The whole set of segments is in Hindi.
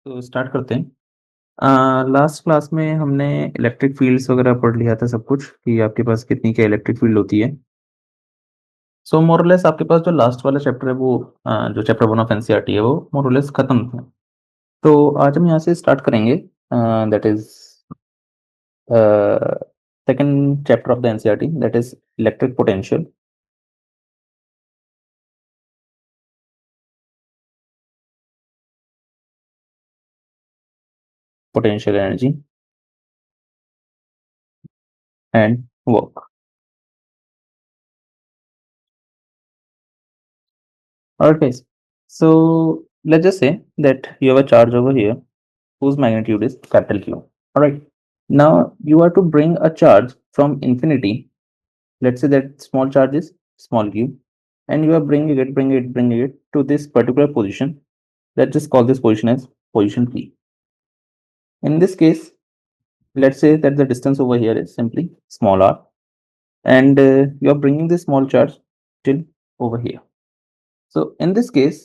तो स्टार्ट करते हैं। लास्ट क्लास में हमने इलेक्ट्रिक फील्ड्स वगैरह पढ़ लिया था सब कुछ कि आपके पास कितनी क्या इलेक्ट्रिक फील्ड होती है। सो मोरलेस आपके पास जो लास्ट वाला चैप्टर है वो जो चैप्टर 1 ऑफ एनसीईआरटी है वो मोरलेस खत्म था। तो आज हम यहाँ से स्टार्ट करेंगे। That is second chapter of the NCERT, that is electric potential. Potential energy and work. Alright guys, so let's just say that you have a charge over here whose magnitude is capital Q. Alright, now you are to bring a charge from infinity. Let's say that small charge is small q, and you are bringing it to this particular position. Let's just call this position as position P. In this case, let's say that the distance over here is simply small r, and you are bringing this small charge till over here. So in this case,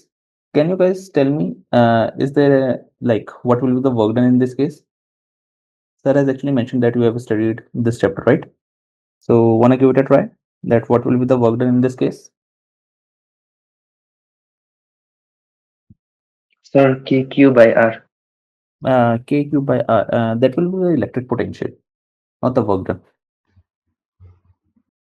can you guys tell me, is there like what will be the work done in this case? Sir has actually mentioned that you have studied this chapter, right? So wanna give it a try? That what will be the work done in this case? Sir, KQ by R. K cube by R. That will be the electric potential, not the work done.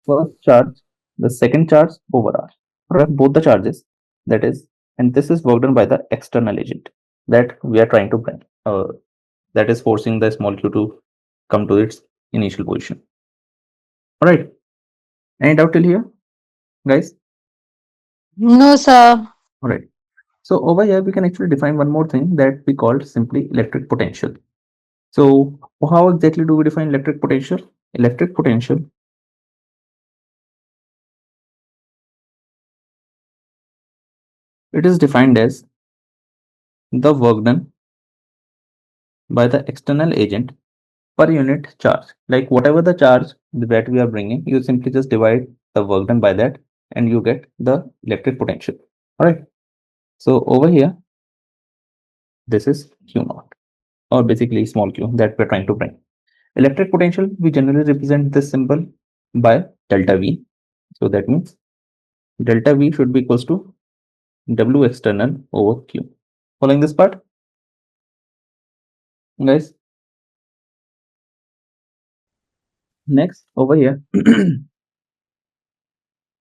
First charge, the second charge over R. Right, both the charges. That is, and this is work done by the external agent that we are trying to bring. That is forcing the small q to come to its initial position. All right. Any doubt till here, guys? No, sir. All right. So over here, we can actually define one more thing that we called simply electric potential. So how exactly do we define electric potential? Electric potential it is defined as the work done by the external agent per unit charge. Like whatever the charge that we are bringing, you simply just divide the work done by that and you get the electric potential. All right. So over here, this is Q naught, or basically small q that we're trying to bring. Electric potential, we generally represent this symbol by delta V. So that means delta V should be equals to W external over Q. Following this part, guys? Next, over here,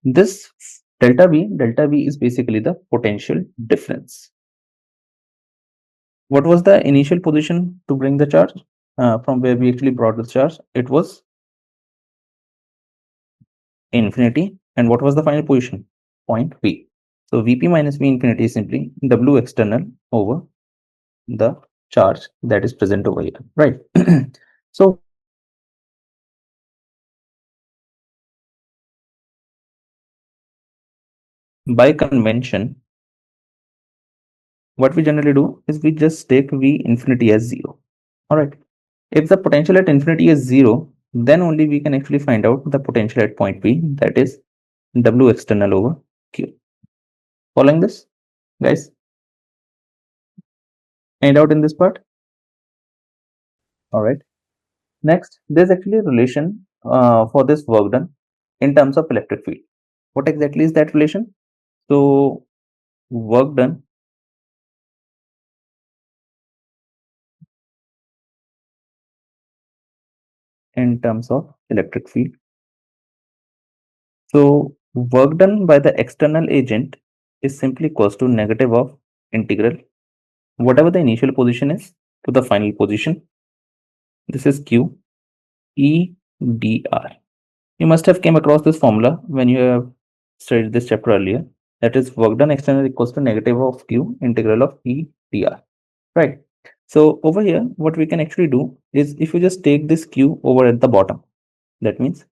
this delta V is basically the potential difference. What was the initial position to bring the charge? From where we actually brought the charge, it was infinity. And what was the final position? Point P. So Vp minus V infinity is simply W external over the charge that is present over here, right? So by convention, what we generally do is we just take V infinity as 0. All right. If the potential at infinity is 0, then only we can actually find out the potential at point P, that is W external over Q. Following this, guys? Any doubt in this part? All right. Next, there's actually a relation for this work done in terms of electric field. What exactly is that relation? So work done in terms of electric field. So work done by the external agent is simply equals to negative of integral whatever the initial position is to the final position. This is Q E dr. You must have came across this formula when you have studied this chapter earlier. That is work done external equals to negative of Q integral of E dr. Right. So over here, what we can actually do is if you just take this Q over at the bottom, that means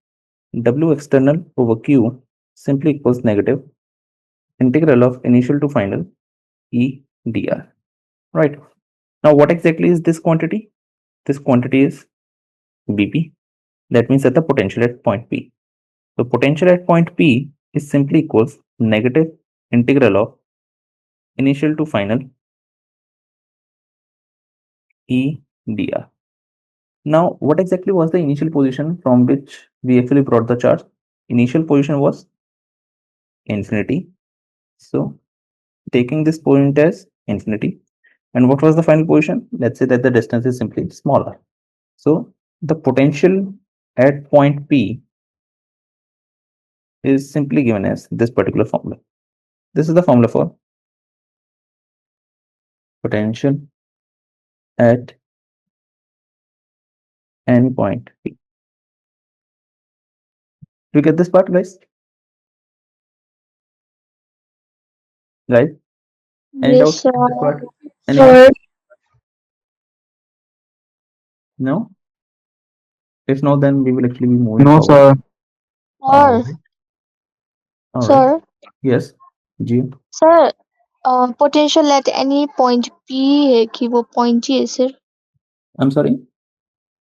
W external over Q simply equals negative integral of initial to final E dr. Right. Now, what exactly is this quantity? This quantity is Bp. That means that the potential at point P. So potential at point P is simply equals negative integral of initial to final E dr. Now, what exactly was the initial position from which we actually brought the charge? Initial position was infinity. So, taking this point as infinity. And what was the final position? Let's say that the distance is simply smaller. So, the potential at point P is simply given as this particular formula. This is the formula for potential at any point P. Do you get this part, guys? Guys, any Yes, doubts sir. in this part? Sir. No? If no, then we will actually be moving No, forward. sir. All Sir. right. All right. Sir. Yes. जी. Sir potential at any point P है कि वो पॉइंट ही है सर? I'm sorry.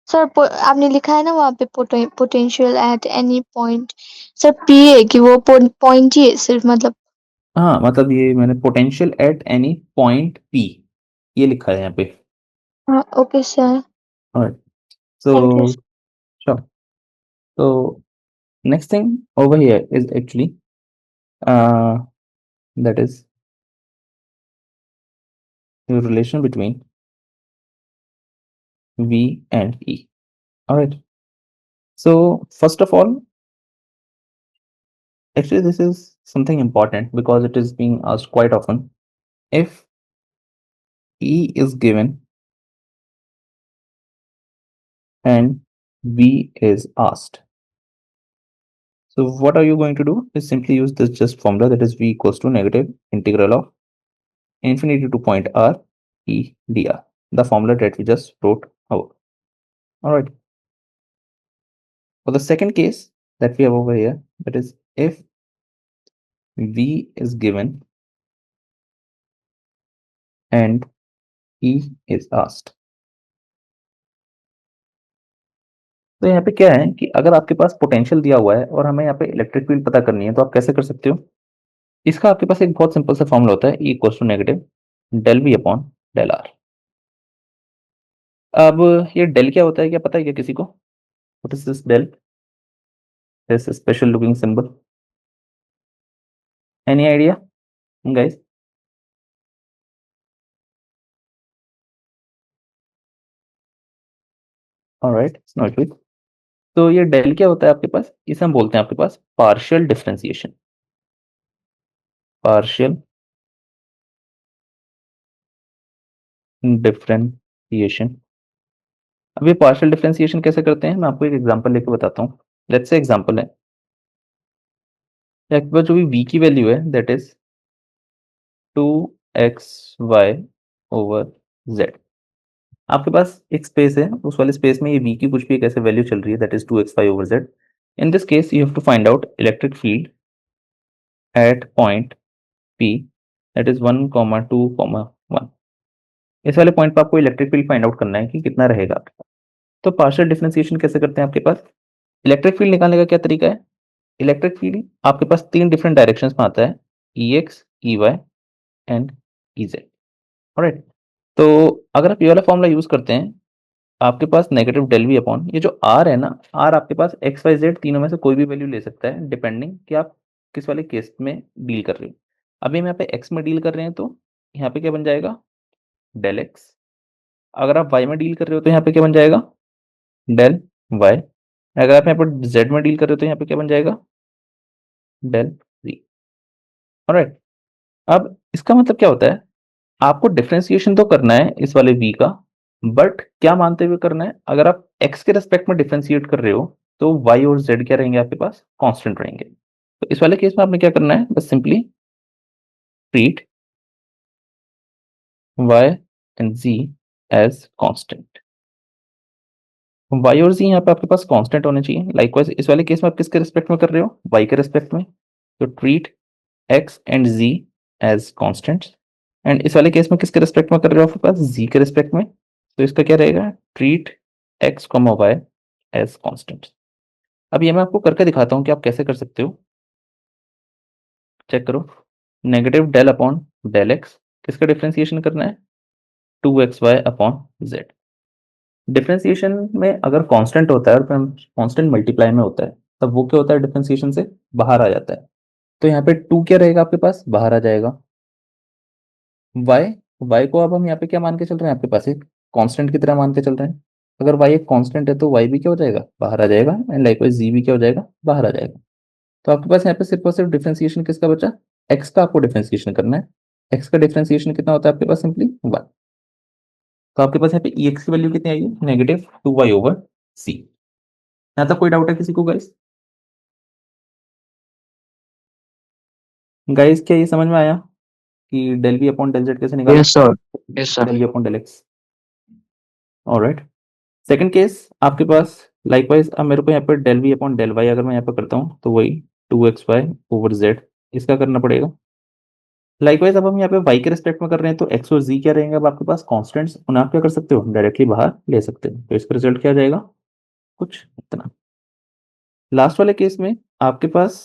सर आपने लिखा है ना वहाँ पे potential at any point, sir P है कि वो पॉइंट ही है सिर्फ, मतलब? हाँ, मतलब ये मैंने potential at any point P ये लिखा है यहाँ पे. हाँ, okay sir. Alright. Thank you. So sure. So next thing over here is actually that is the relation between V and E. Alright. So first of all, actually this is something important because it is being asked quite often. If E is given and V is asked. So what are you going to do is simply use this just formula, that is V equals to negative integral of infinity to point R E dr, the formula that we just wrote out. All right. For the second case that we have over here, that is if V is given and E is asked. तो यहाँ पे क्या है कि अगर आपके पास पोटेंशियल दिया हुआ है और हमें यहाँ पे इलेक्ट्रिक फील्ड पता करनी है, तो आप कैसे कर सकते हो? इसका आपके पास एक बहुत सिंपल सा फॉर्मूला होता है, E equals to negative del V upon del R. अब ये डेल क्या होता है, क्या पता है क्या किसी को? What is this del? This special looking symbol. Any idea guys? Alright, no issue. तो ये डेल क्या होता है आपके पास? इसे हम बोलते हैं आपके पास पार्शियल डिफरेंशिएशन. Partial differentiation. अब ये पार्शियल डिफरेंशिएशन कैसे करते हैं, मैं आपको एक एग्जांपल लेके बताता हूँ. लेट्स से एग्जांपल है, आपके पास जो भी v की वैल्यू है that is 2xy over z. आपके पास एक स्पेस है, उस वाले स्पेस में ये v की कुछ भी एक ऐसे वैल्यू चल रही है that is 2xy over z. In this case you have to find out electric field at point p that is 1,2,1. इस वाले पॉइंट पर आपको इलेक्ट्रिक फील्ड फाइंड आउट करना है कि कितना रहेगा आपके पास. तो पार्शियल डिफरेंशिएशन कैसे करते हैं आपके पास? इलेक्ट्रिक फील्ड निकालने का क्या तरीका है? इलेक्ट्रिक फील्ड आपके पास तीन डिफरेंट डायरेक्शंस में आता है, Ex, Ey and Ez. Alright. तो अगर आप ये वाला फॉर्मूला यूज करते हैं, आपके पास नेगेटिव डेल वी अपॉन ये जो आर है ना, आर आपके पास एक्स वाई जेड तीनों में से कोई भी वैल्यू ले सकता है डिपेंडिंग कि आप किस वाले केस में डील कर रहे हो. अभी हम यहाँ पे एक्स में डील कर रहे हैं तो यहाँ पे क्या बन जाएगा? Del x. अगर आप वाई में डील कर रहे हो तो यहाँ पे क्या बन जाएगा? Del y. अगर आप यहाँ पर जेड में डील कर रहे हो तो यहाँ पे क्या बन जाएगा? डेल जी. ऑलराइट. अब इसका मतलब क्या होता है, आपको डिफरेंशिएशन तो करना है इस वाले v का, बट क्या मानते हुए करना है? अगर आप x के रेस्पेक्ट में डिफरेंशिएट कर रहे हो तो y और z क्या रहेंगे आपके पास? कांस्टेंट रहेंगे. तो इस वाले केस में आपने क्या करना है, बस simply treat y and z as constant. y और z यहाँ पे आपके पास कांस्टेंट होने चाहिए. लाइकवाइज इस वाले केस में आप किसके रेस्पेक्ट में कर रहे हो? y के रेस्पेक्ट में. तो treat x and z as constants. And इस वाले केस में किसके रेस्पेक्ट में कर रहे हो आपके पास? z के रेस्पेक्ट में. तो इसका क्या रहेगा? Treat x, y as constant. अब ये मैं आपको करके दिखाता हूँ कि आप कैसे कर सकते हो. चेक करो. Negative del upon del x किसका डिफरेंशिएशन करना है? 2xy upon z। डिफरेंशिएशन में अगर कांस्टेंट होता है और कांस्टेंट मल्टीप्लाई में होता है तब वो क्या होता है, डिफरेंशिएशन से बाहर आ जाता है। तो यहाँ पे 2 क्या रहेगा आपके पास, बाहर आ जाएगा। y को अब हम यहाँ पे क्या मान के चल रहे हैं, आपके पास एक कांस्टेंट की तरह मान के चल रहे हैं। अगर y एक कांस्टेंट है तो y भी क्या हो जाएगा, बाहर आ जाएगा, एंड लाइकवाइज z भी क्या हो जाएगा, बाहर आ जाएगा। तो आपके पास यहाँ पे सिर्फ और सिर्फ डिफरेंशिएशन किसका बचा, x का आपको डिफरेंशिएशन करना है। x का डिफरेंशिएशन कितना होता है आपके पास, सिंपली 1। तो आपके पास यहाँ पे ex की वैल्यू कितनी आएगी, -2y/c। यहाँ तक कोई डाउट है किसी को गाइस? गाइस क्या ये समझ में आया कि del v upon del z कैसे निकालें? Yes, sir. Yes, sir. Del v upon del x। Alright, second case आपके पास लाइकवाइज, अब मेरे को यहाँ पर del v upon del y अगर मैं यहाँ पे करता हूँ तो वही 2xy/z इसका करना पड़ेगा। लाइकवाइज अब हम यहाँ पे y के रिस्पेक्ट में कर रहे हैं तो x और z क्या रहेंगे, अब आपके पास कांस्टेंट्स, उन्हें आप क्या कर सकते हो, डायरेक्टली बाहर ले सकते हो। तो इसका रिजल्ट क्या आ जाएगा, कुछ इतना। लास्ट वाले केस में आपके पास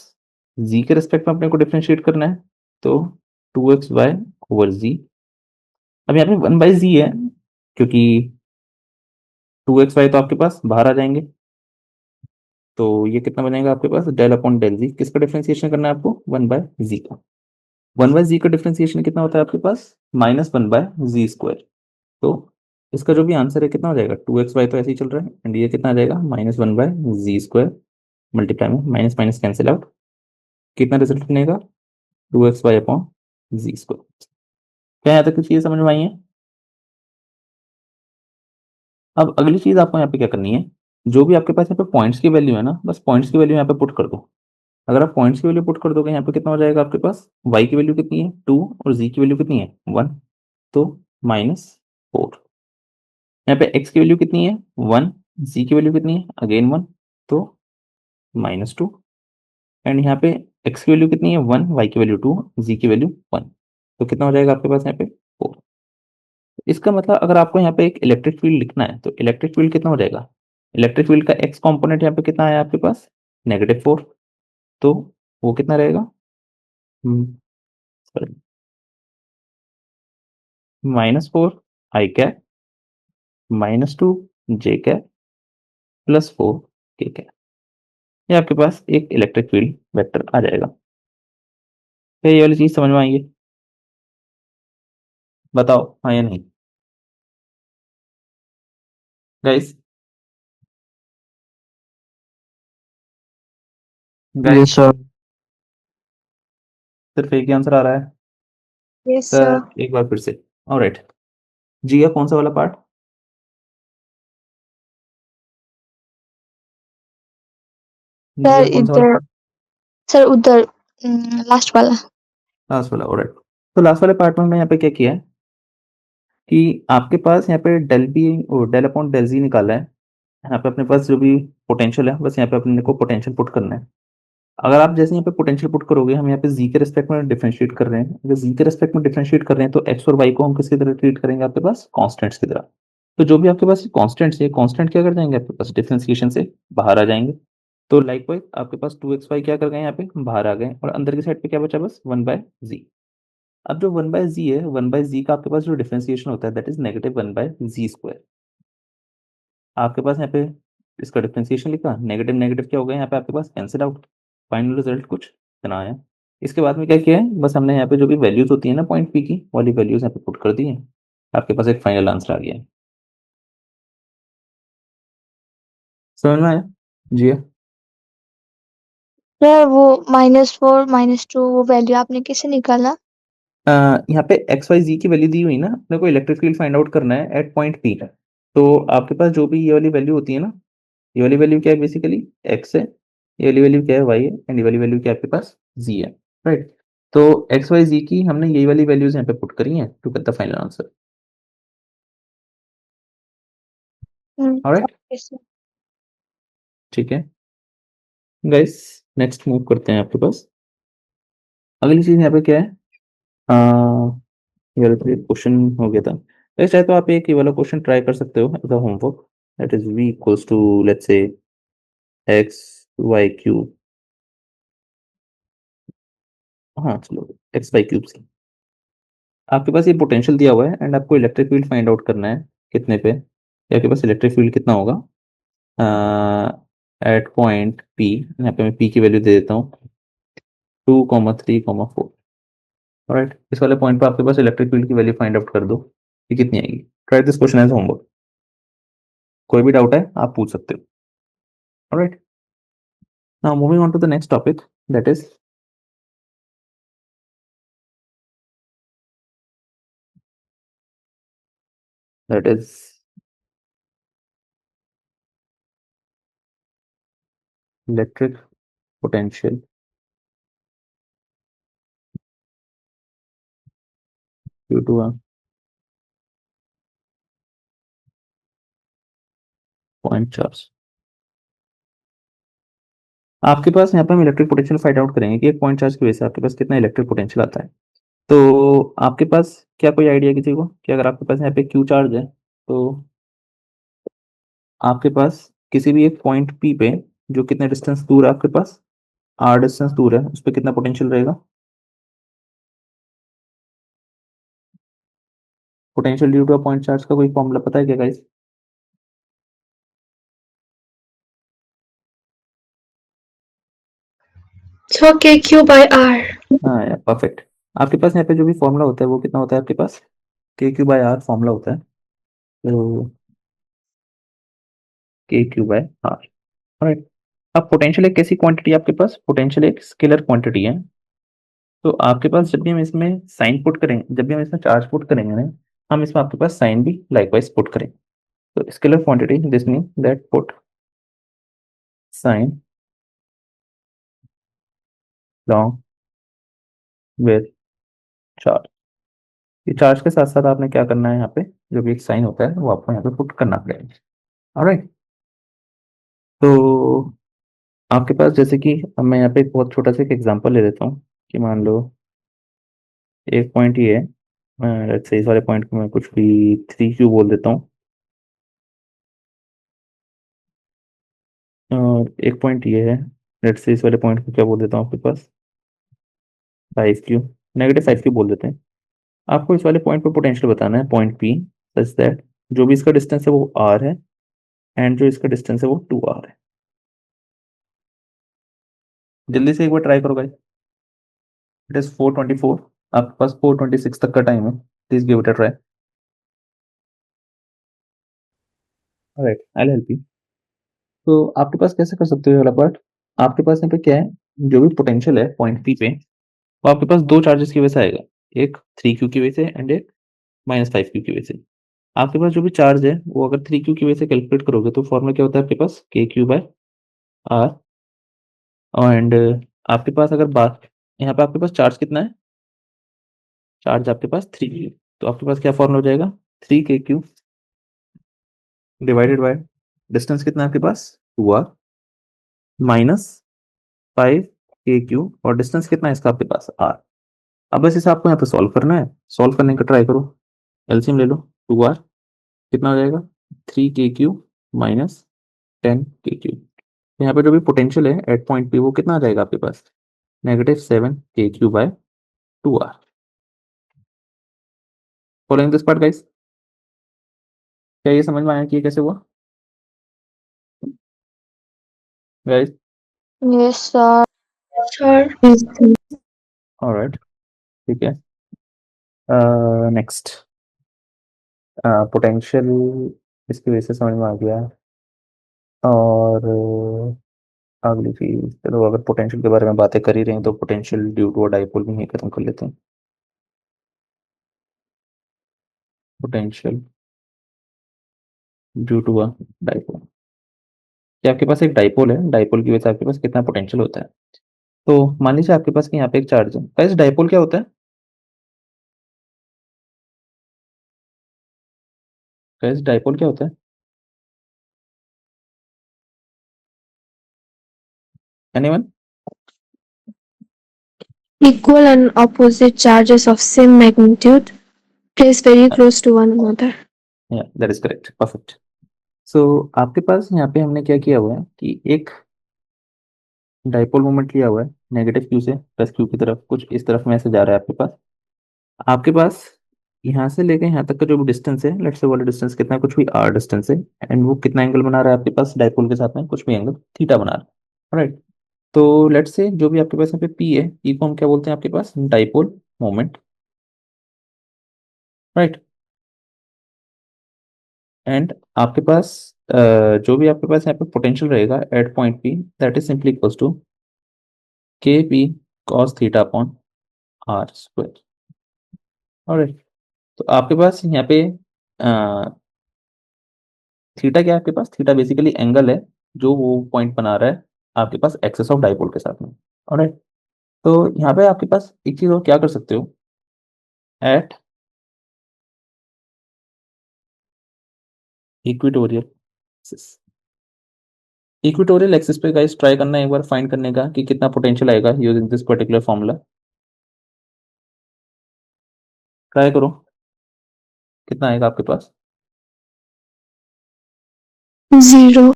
z के रिस्पेक्ट में अपने को डिफरेंशिएट करना है, तो 2xy/z। अब यहाँ पे 1/z है, क्योंकि 2xy तो आपके पास बाहर आ जाएंगे, तो ये कितना बनेगा आपके पास, डेल अपॉन डेल z। किसका डिफरेंशिएशन करना है आपको, 1/z का। 1/z का डिफरेंशिएशन कितना होता है आपके पास, -1/z²। तो इसका जो भी आंसर है कितना हो जाएगा, 2xy तो ऐसे ही चल रहा है, एंड ये कितना आ जाएगा, -1/z², मल्टीप्लाई में माइनस माइनस कैंसिल आउट, कितना रिजल्ट बनेगा, 2xy/z²। क्या यहाँ तक की चीज समझ में आई है? अब अगली चीज आपको यहाँ पे क्या करनी है, जो भी आपके पास यहाँ पे पॉइंट्स की वैल्यू है ना, बस पॉइंट्स की वैल्यू यहाँ पे पुट कर दो। अगर आप पॉइंट्स की वैल्यू पुट कर दोगे यहाँ पे कितना हो जाएगा आपके पास, y की वैल्यू कितनी है 2 और z की वैल्यू कितनी है 1, तो -4। यहाँ पे x की वैल्यू कितनी है 1, z की वैल्यू कितनी है अगेन 1, तो -2। एंड यहाँ पे x की वैल्यू कितनी है 1, y की वैल्यू 2, z की वैल्यू 1, तो कितना हो जाएगा आपके पास यहाँ पे 4। इसका मतलब अगर आपको यहाँ पे एक इलेक्ट्रिक फील्ड लिखना है तो इलेक्ट्रिक फील्ड कितना हो जाएगा, इलेक्ट्रिक फील्ड का x कॉम्पोनेंट यहाँ पे कितना है आपके पास, -4, तो वो कितना रहेगा, सॉरी, -4 आई कैप, -2 जे कैप, +4 के कैप। ये आपके पास एक इलेक्ट्रिक फील्ड वेक्टर आ जाएगा। क्या ये वाली चीज समझ में आई है? बताओ हाँ या नहीं गाइस? Yes, guys sir. सिर्फ एक ही आंसर आ रहा है Yes, सर, sir. एक बार फिर से। ऑलराइट, जी का कौन सा वाला पार्ट, जी सर का कौन सा वाला इधर, पार्ट, सर उधर, लास्ट वाला। लास्ट वाला। ऑलराइट, तो लास्ट वाले पार्ट में हमने यहाँ पे क्या किया है कि आपके पास यहाँ पे डेल बी और डेल अपॉन डेल जी निकाला है। यहाँ पे अपने पास जो भी पोटेंशियल है, बस यहाँ पे अपने को पोटेंशियल पुट करना है। अगर आप जैसे यहाँ पे पोटेंशियल पुट करोगे, हम यहाँ पे जी के रिस्पेक्ट में डिफरेंशिएट कर रहे हैं, अगर जी के रिस्पेक्ट में डिफरेंशिएट कर रहे हैं तो एक्स और वाई को हम किसकी तरह ट्रीट करेंगे, आपके पास कॉन्स्टेंट्स की तरह। तो जो भी आपके पास कॉन्स्टेंट्स है, कॉन्स्टेंट क्या कर जाएंगे आपके पास, डिफरेंशिएशन से बाहर आ जाएंगे। तो लाइकवाइज आपके पास 2xy क्या कर गए, यहाँ पे बाहर आ गए, और अंदर की साइड पे क्या बचा, बस 1/z। अब जो 1/z है, 1/z का आपके पास जो डिफरेंशिएशन होता है दैट इज -1/z²। आपके पास यहाँ पे इसका डिफरेंशिएशन लिखा, नेगेटिव नेगेटिव क्या हो गया यहाँ पे आपके पास, कैंसिल आउट। फाइनल रिजल्ट कुछ इतना आया। इसके बाद में क्या किया है, बस हमने यहाँ पे जो भी वैल्यूज होती है ना पॉइंट पी की, वाली वैल्यूज यहाँ पे पुट कर दी है, आपके पास एक फाइनल आंसर आ गया है। समझ में आया? जी हाँ। सर वो -4 -2 वो वैल्यू आपने कैसे निकाला? यहाँ पे एक्स वाई जी की वैल्यू दी हुई ना, अपने को इलेक्ट्रिक फील्ड फाइंड आउट करना है एट पॉइंट पी। तो आपके पास जो भी ये वाली वैल्यू होती है ना, ये वाली वैल्यू क्या है, बेसिकली एक्स है, ये वाली वैल्यू क्या है वाई है, एंड ये वाली वैल्यू क्या है आपके पास जी है। राइट, तो एक्स वाई जी की हमने यही वाली वैल्यूज यहाँ पे पुट करी हैं to get the final answer. Alright, okay sir. ठीक है गाइस, नेक्स्ट मूव करते हैं आपके पास। अगली चीज यहाँ पे क्या है, ये वाला क्वेश्चन हो गया था। वैसे चाहे तो आप एक ये वाला क्वेश्चन ट्राई कर सकते हो as a homework, that is v equals to let's say x y cube, हाँ चलो एक्स वाई क्यूब से। आपके पास ये पोटेंशियल दिया हुआ है एंड आपको इलेक्ट्रिक फील्ड फाइंड आउट करना है कितने पे, या आपके पास इलेक्ट्रिक फील्ड कितना होगा एट पॉइंट पी, यहाँ पे मैं पी की वैल्यू दे देता हूँ 2,3,4। राइट, इस वाले पॉइंट पे आपके पास इलेक्ट्रिक फील्ड की वैल्यू फाइंड आउट कर दो कि कितनी आएगी। Try this question as homework, कोई भी डाउट है आप पूछ सकते हो। Right, now moving on to the next topic, that is that is electric potential due to a point charge। आपके पास यहाँ पे हम इलेक्ट्रिक पोटेंशियल फाइंड आउट करेंगे कि एक पॉइंट चार्ज की वजह से आपके पास कितना इलेक्ट्रिक पोटेंशियल आता है। तो आपके पास क्या कोई आइडिया किसी को कि अगर आपके पास यहाँ पे क्यू चार्ज है तो आपके पास किसी भी एक पॉइंट पी पे जो कितने डिस्टेंस दूर है आपके पास, आर डिस्टेंस दूर है, उस पर कितना पोटेंशियल रहेगा। Potential due to a point charge का कोई फॉर्मूला पता है क्या guys? So KQ by R. हाँ यार, परफेक्ट। आपके पास यहाँ पे जो भी फॉर्मूला होता है वो कितना होता है आपके पास, के क्यू बाय आर फॉर्मूला होता है। तो के क्यू बाय आर। राइट, अब पोटेंशियल एक कैसी क्वांटिटी है आपके पास, पोटेंशियल एक स्केलर क्वांटिटी है। तो आपके पास जब भी हम इसमें साइन पुट करेंगे, जब भी हम इसमें चार्ज पुट करेंगे ना, हम इसमें आपके पास साइन भी लाइकवाइज पुट करेंगे। तो scalar quantity this mean that put sign long with charge. ये चार्ज के साथ साथ आपने क्या करना है, यहाँ पे जो भी एक साइन होता है वो आपको यहाँ पे पुट करना पड़ेगा। ऑलराइट, तो आपके पास जैसे कि अब मैं यहाँ पे एक बहुत छोटा सा एक एग्जांपल ले लेता हूँ कि मान लो एक पॉइंट ये है, लेट्स से इस वाले पॉइंट को मैं कुछ भी 3Q बोल देता हूँ, और एक पॉइंट ये है, लेट्स से इस वाले पॉइंट को क्या बोल देता हूँ आपके पास 5Q, -5Q बोल देते हैं। आपको इस वाले पॉइंट पे पोटेंशियल बताना है पॉइंट P सच दैट जो भी इसका डिस्टेंस है वो R है एंड जो इसका डिस्टेंस है वो 2R है। जल्दी से एक बार ट्राई करो गाइस, इट इज 4:24, आपके पास 4:26 तक का टाइम है, please give it a try. Alright, I will help you. तो आपके पास कैसे कर सकते हो ये वाला पार्ट, आपके पास यहाँ पे क्या है, जो भी पोटेंशियल है पॉइंट पी पे वो आपके पास दो चार्जेस की वजह से आएगा, एक 3Q की वजह से एंड एक -5Q की वजह से। आपके पास जो भी चार्ज है वो अगर 3Q की वजह से कैलकुलेट करोगे तो फॉर्मूला क्या होता है आपके पास, KQ/R। एंड आपके पास अगर बात यहाँ पे आपके पास चार्ज कितना है, चार्ज आपके पास 3Q, तो आपके पास क्या फॉर्मूला हो जाएगा, 3KQ डिवाइडेड बाय डिस्टेंस कितना है आपके पास 2R माइनस 5KQ, और डिस्टेंस कितना है इसका आपके पास R। अब बस इसे आपको यहाँ पे सॉल्व करना है, सॉल्व करने का ट्राई करो, एलसीएम ले लो, 2R कितना हो जाएगा 3KQ माइनस 10KQ। यहाँ पे जो भी पोटेंशियल है एट पॉइंट पे वो कितना आ जाएगा आपके पास, -7KQ/2R। Following this part guys, क्या ये समझ में आया कि ये कैसे हुआ guys? Yes, sir. Sir. Alright, ठीक है। नेक्स्ट पोटेंशियल इसकी वजह से समझ में आ गया। और अगली चीज, चलो अगर पोटेंशियल के बारे में बातें कर ही रहे हैं तो potential due to a dipole भी यहीं खत्म कर लेते हैं। Potential due to a dipole, कि आपके पास एक डाइपोल है, डाइपोल की वजह से आपके पास कितना पोटेंशियल होता है। तो मान लीजिए आपके पास कि यहाँ पे एक चार्ज है, गाइस डाइपोल क्या होता है, गाइस डाइपोल क्या होता है, anyone? Equal and opposite charges of same magnitude placed very close to one another. या दैट इज करेक्ट, परफेक्ट। सो आपके पास यहाँ पे हमने क्या किया हुआ है कि एक डाइपोल मोमेंट लिया हुआ है, -Q से +Q की तरफ, कुछ इस तरफ में ऐसे जा रहा है आपके पास यहाँ से लेके यहाँ तक का जो भी डिस्टेंस है, लेट्स से वाला डिस्टेंस कितना है, कुछ भी r डिस्टेंस है, एंड वो कितना एंगल बना रहा है आपके पास डाइपोल के साथ में, कुछ भी एंगल थीटा बना रहा है, राइट। तो लेट्स से जो भी आपके पास यहाँ पे p है, p को हम क्या बोलते हैं आपके पास, डाइपोल मोमेंट, राइट। एंड आपके पास जो भी आपके पास यहाँ पे पोटेंशियल रहेगा at point p, that is simply equals to K P cos theta upon are square, alright. तो आपके पास यहाँ पे थीटा क्या है आपके पास, थीटा बेसिकली एंगल है जो वो पॉइंट बना रहा है आपके पास एक्सेस ऑफ डाइपोल के साथ में, ऑलराइट। तो यहाँ पे आपके पास एक चीज और क्या कर सकते हो, at equatorial axis, equatorial axis पे गाइस ट्राई करना है एक बार फाइंड करने का कि कितना पोटेंशियल आएगा using this particular formula. Try करो, कितना आएगा आपके पास। 0.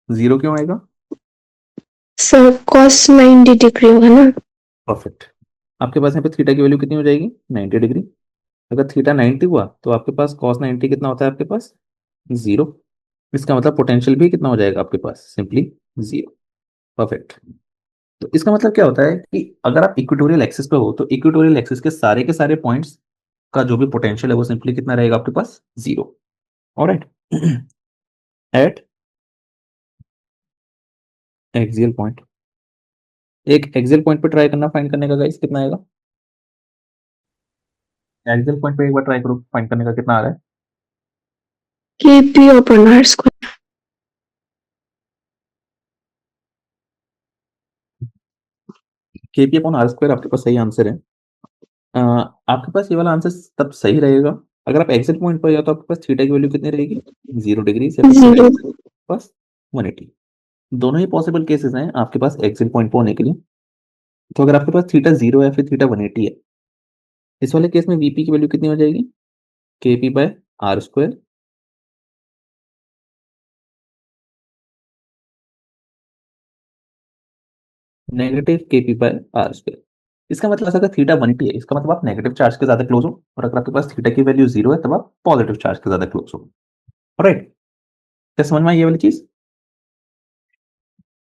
जीरो क्यों आएगा? सर cos 90 डिग्री होगा ना? परफेक्ट। आपके पास यहाँ पे थीटा की वैल्यू कितनी हो जाएगी, 90 डिग्री। अगर थीटा 90 हुआ तो आपके पास cos 90 कितना होता है आपके पास, जीरो। इसका मतलब पोटेंशियल भी कितना हो जाएगा आपके पास, सिंपली जीरो। परफेक्ट। तो इसका मतलब क्या होता है कि अगर आप इक्वेटोरियल एक्सिस पे हो तो इक्वेटोरियल एक्सिस के सारे पॉइंट्स का जो भी पोटेंशियल है वो सिंपली कितना रहेगा आपके पास, zero, alright. At axial point, एक एक्सियल पॉइंट पे ट्राई करना फाइंड करने का गाइस, कितना आएगा एक्सियल पॉइंट पे, एक बार ट्राई करो फाइंड करने का कितना आ रहा है। kp upon r square. KP upon are square आपके पास सही आंसर है। आपके पास ये वाला आंसर तब सही रहेगा अगर आप एक्सियल पॉइंट पर जाओ तो आपके पास थीटा की वैल्यू कितनी रहेगी, 0 डिग्री, या फिर थीटा 0. की पास 180। दोनों ही पॉसिबल केसेस हैं आपके पास एक्सियल पॉइंट पर होने के लिए। तो अगर आपके पास थीटा 0 है फिर थीटा 180 है, इस वाले केस में वीपी की वैल्यू कितनी हो जाएगी, K P by r square, negative K P by r square. इसका मतलब अगर थीटा 180 है इसका मतलब आप नेगेटिव चार्ज के ज्यादा क्लोज हो, और अगर आपके पास थीटा की वैल्यू 0 है तब आप पॉजिटिव चार्ज के ज्यादा क्लोज हो, राइट। क्या समझ में आई ये वाली चीज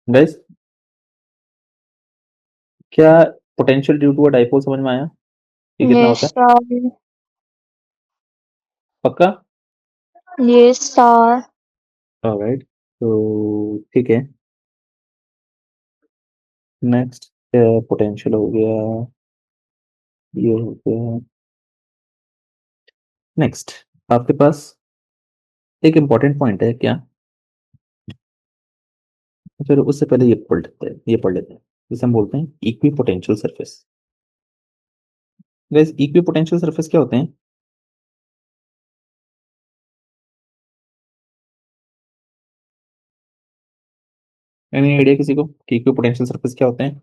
गाइस? क्या potential due to a dipole समझ में आया कि कितना Yes, होता है, sir. पक्का? Yes, sir. ऑलराइट, तो ठीक है। नेक्स्ट पोटेंशियल हो गया, ये हो गया। नेक्स्ट आपके पास एक इंपॉर्टेंट पॉइंट है क्या, फिर उससे पहले ये पढ़ लेते हैं जिसे हम बोलते हैं equi potential surface. Guys equi potential surface क्या होते हैं, एनी आइडिया किसी को कि इक्वी पोटेंशियल सरफेस क्या होते हैं?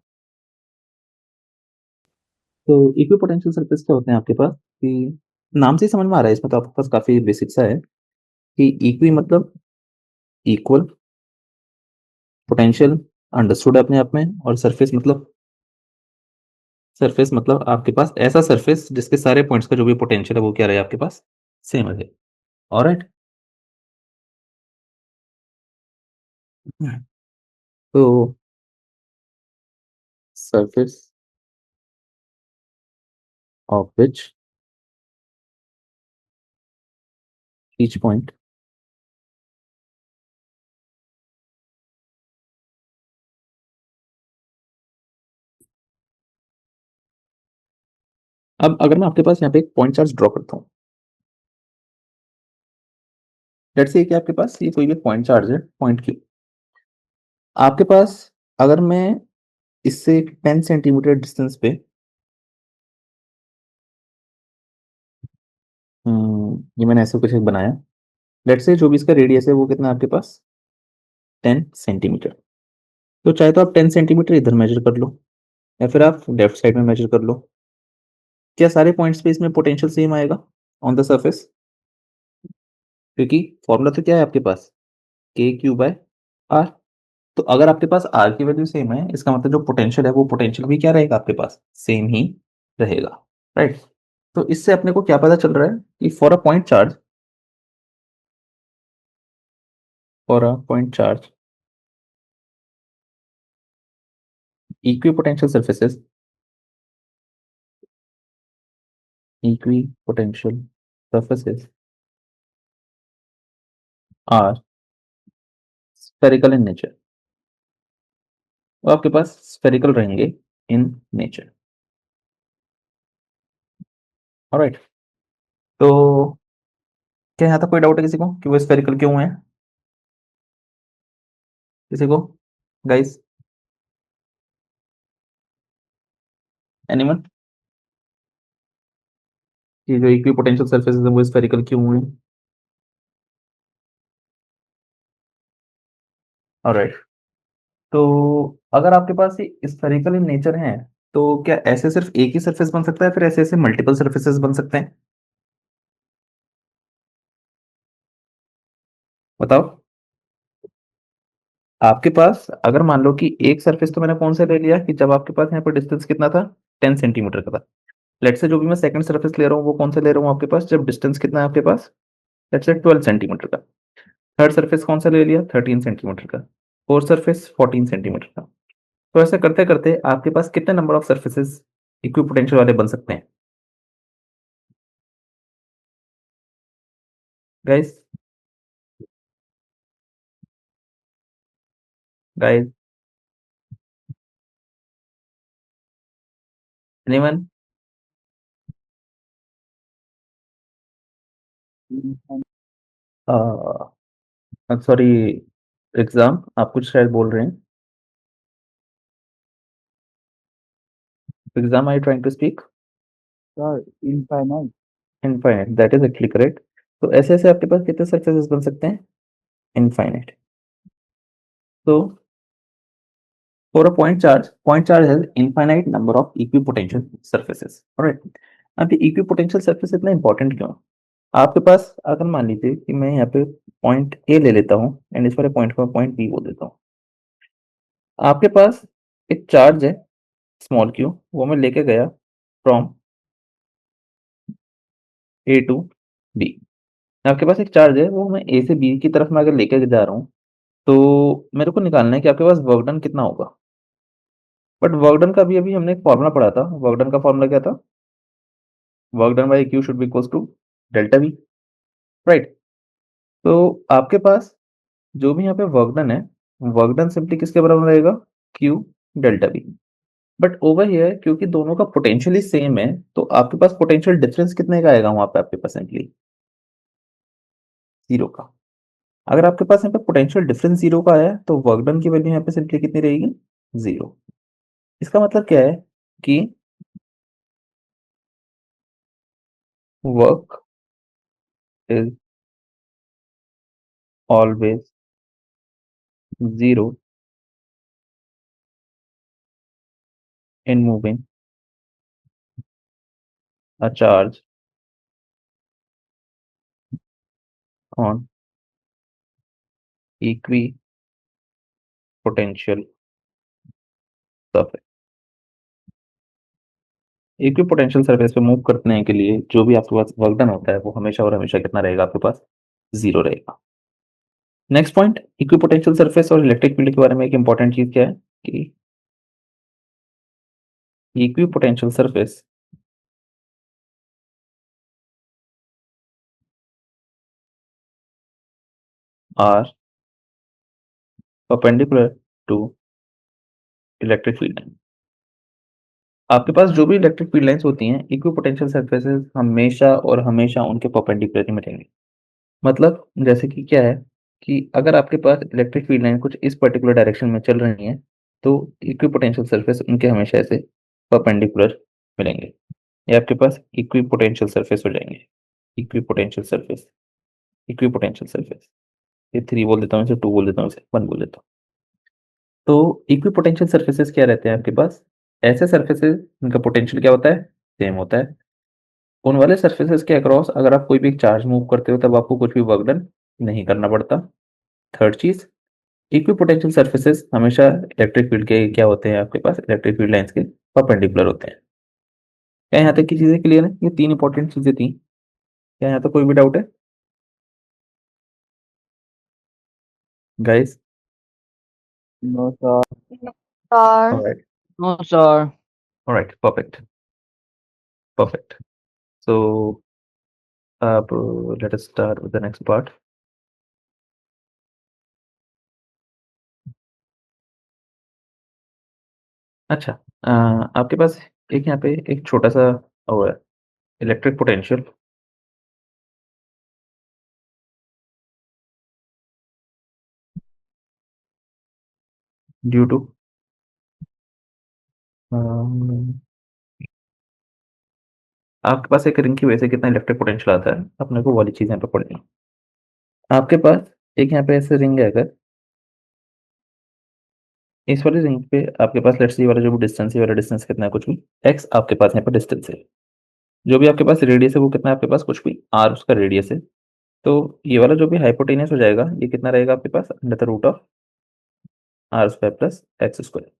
तो इक्वी पोटेंशियल सरफेस क्या होते हैं आपके पास, कि नाम से ही समझ में आ रहा है, इसमें तो आपके पास काफी बेसिक सा है कि इक्वी मतलब इक्वल, पोटेंशियल अंडरस्टूड अपने आप में, और सरफेस मतलब आपके पास ऐसा सरफेस जिसके सारे पॉइंट्स का जो भी पोटेंशियल है वो क्या रहे आपके पास, सेम रहे, ऑलराइट। तो surface of which each point अब अगर मैं आपके पास यहाँ पे एक पॉइंट चार्ज ड्रॉ करता हूँ, लेट्स से कि आपके पास ये कोई भी पॉइंट चार्ज है, पॉइंट क्यू। आपके पास अगर मैं इससे 10 सेंटीमीटर डिस्टेंस पे ये मैंने ऐसे कुछ एक बनाया, लेट्स से जो भी इसका रेडियस है वो कितना है आपके पास, 10 सेंटीमीटर। तो चाहे तो आप 10 सेंटीमीटर इधर मेजर कर लो या फिर आप लेफ्ट साइड में मेजर कर लो, क्या सारे पॉइंट्स पे इसमें पोटेंशियल सेम आएगा ऑन द सरफेस? क्योंकि फॉर्मूला तो क्या है आपके पास, के क्यू बाय आर। तो अगर आपके पास आर की वैल्यू सेम है, इसका मतलब जो पोटेंशियल है वो पोटेंशियल भी क्या रहेगा आपके पास, सेम ही रहेगा, राइट। तो इससे अपने को क्या पता चल रहा है कि for a point charge, equipotential surfaces are spherical in nature। वो आपके पास spherical रहेंगे in nature, ऑलराइट। तो क्या यहाँ तक कोई डाउट है किसी को कि वो spherical क्यों है, किसी को, गाइस, एनीवन, कि जो इक्विपोटेंशियल सरफेसेस है वो spherical क्यों है, ऑलराइट। तो अगर आपके पास ये स्फेरिकल इन नेचर है, तो क्या ऐसे सिर्फ एक ही सरफेस बन सकता है, फिर ऐसे ऐसे मल्टीपल सरफेसेस बन सकते हैं, बताओ। आपके पास अगर मान लो कि एक सरफेस तो मैंने कौन सा ले लिया कि जब आपके पास यहाँ पर डिस्टेंस कितना था, 10 सेंटीमीटर का था। लेट से जो भी मैं सेकंड सरफेस ले रहा हूँ वो कौन सा ले रहा हूँ आपके पास, जब डिस्टेंस कितना है आपके पास, लेट से 12 सेंटीमीटर का। थर्ड सरफेस कौन सा ले लिया, 13 सेंटीमीटर का। फोर्थ सरफेस 14 सेंटीमीटर का। तो ऐसे करते करते आपके पास कितने नंबर ऑफ सरफेसेस इक्विपोटेंशियल वाले बन सकते हैं, guys, guys, anyone, sorry, exam आप कुछ शायद बोल रहे हैं, exam, I you trying to speak, Infinite. Infinite, that is actually correct. तो ऐसे ऐसे आपके पास कितने सरफेसेस बन सकते हैं, इनफाइनाइट। तो for a point charge has infinite number of equipotential surfaces, alright। अब ये equipotential surface इतना इंपॉर्टेंट क्यों है? आपके पास अगर मान लीजिए कि मैं यहाँ पे पॉइंट ए ले लेता हूँ एंड इस वाले पॉइंट को पॉइंट बी बोल देता हूँ, आपके पास एक चार्ज है स्मॉल क्यू, वो मैं लेके गया फ्रॉम ए टू बी। आपके पास एक चार्ज है, वो मैं ए से बी की तरफ में अगर लेके जा रहा हूँ, तो मेरे को निकालना है कि आपके पास वर्क डन कितना होगा। बट वर्क डन का भी अभी हमने एक फॉर्मूला पढ़ा था, वर्क डन का फॉर्मूला क्या था, work done by Q should be equals to delta V, right. तो आपके पास जो भी यहाँ पे वर्क डन है, वर्क डन सिंपली किसके बराबर रहेगा, Q delta V. But over here क्योंकि दोनों का पोटेंशियली सेम है, तो आपके पास पोटेंशियल डिफरेंस कितने का आएगा वहां पे आपके पास, सिंपली जीरो का। अगर आपके पास यहाँ पे पोटेंशियल डिफरेंस जीरो का आया है, तो वर्क डन की वैल्यू यहाँ पे सिंपली कितनी रहेगी, जीरो। इसका मतलब क्या है कि work is always zero in moving a charge on equipotential surface। Equipotential surface पे मूव करने के लिए जो भी आपके पास वर्क डन होता है वो हमेशा और हमेशा कितना रहेगा आपके पास, जीरो रहेगा। नेक्स्ट पॉइंट, इक्विपोटेंशियल सरफेस और इलेक्ट्रिक फील्ड के बारे में एक इंपॉर्टेंट चीज क्या है कि equipotential surface are perpendicular to electric field line. आपके पास जो भी इलेक्ट्रिक फील्ड लाइंस होती हैं, इक्विपोटेंशियल सरफेसेस हमेशा और हमेशा उनके परपेंडिकुलर ही मिलेंगे। मतलब जैसे कि क्या है कि अगर आपके पास इलेक्ट्रिक फील्ड लाइन कुछ इस पर्टिकुलर डायरेक्शन में चल रही है, तो इक्विपोटेंशियल सरफेस उनके हमेशा ऐसे परपेंडिकुलर मिलेंगे, ये आपके पास इक्विपोटेंशियल सरफेस हो जाएंगे। इक्विपोटेंशियल सरफेस, इक्विपोटेंशियल सरफेस, ये 3 बोल देता हूँ, इसे 2 बोल देता हूँ, इसे 1 बोल देता हूँ। तो इक्विपोटेंशियल सरफेसेस क्या रहते हैं आपके पास, ऐसे सरफेसेस उनका पोटेंशियल क्या होता है, सेम होता है। उन वाले सरफेसेस के अक्रॉस अगर आप कोई भी चार्ज मूव करते हो तब आपको कुछ भी वर्क डन नहीं करना पड़ता। थर्ड चीज, इक्विपोटेंशियल सरफेसेस हमेशा इलेक्ट्रिक फील्ड के क्या होते हैं, आपके पास इलेक्ट्रिक फील्ड लाइंस के परपेंडिकुलर होते हैं। क्या यहाँ तक की चीजें क्लियर है? ये 3 इंपॉर्टेंट चीजें थी। क्या यहाँ तक कोई भी डाउट है guys? No, sir. Sir. Alright, No, sir. Alright, perfect, perfect. So अब let us start with the next part. अच्छा, आपके पास एक यहाँ पे एक छोटा सा वो है, इलेक्ट्रिक पोटेंशियल ड्यू टू आपके पास एक रिंग की वजह से कितना इलेक्ट्रिक पोटेंशियल आता है, अपने को वाली चीज यहाँ पे पढ़नी है। आपके पास एक यहाँ पे ऐसे रिंग है, अगर इस वाली रिंग पे आपके पास लेट्स से ये वाला जो भी डिस्टेंस है, ये वाला डिस्टेंस कितना है, कुछ भी एक्स आपके पास यहाँ पे डिस्टेंस है। जो भी आपके पास रेडियस है वो कितना है आपके पास, कुछ भी आर उसका रेडियस है। तो ये वाला जो भी हाइपोटेनियस हो जाएगा, ये कितना रहेगा आपके पास, under the root of R square plus X square.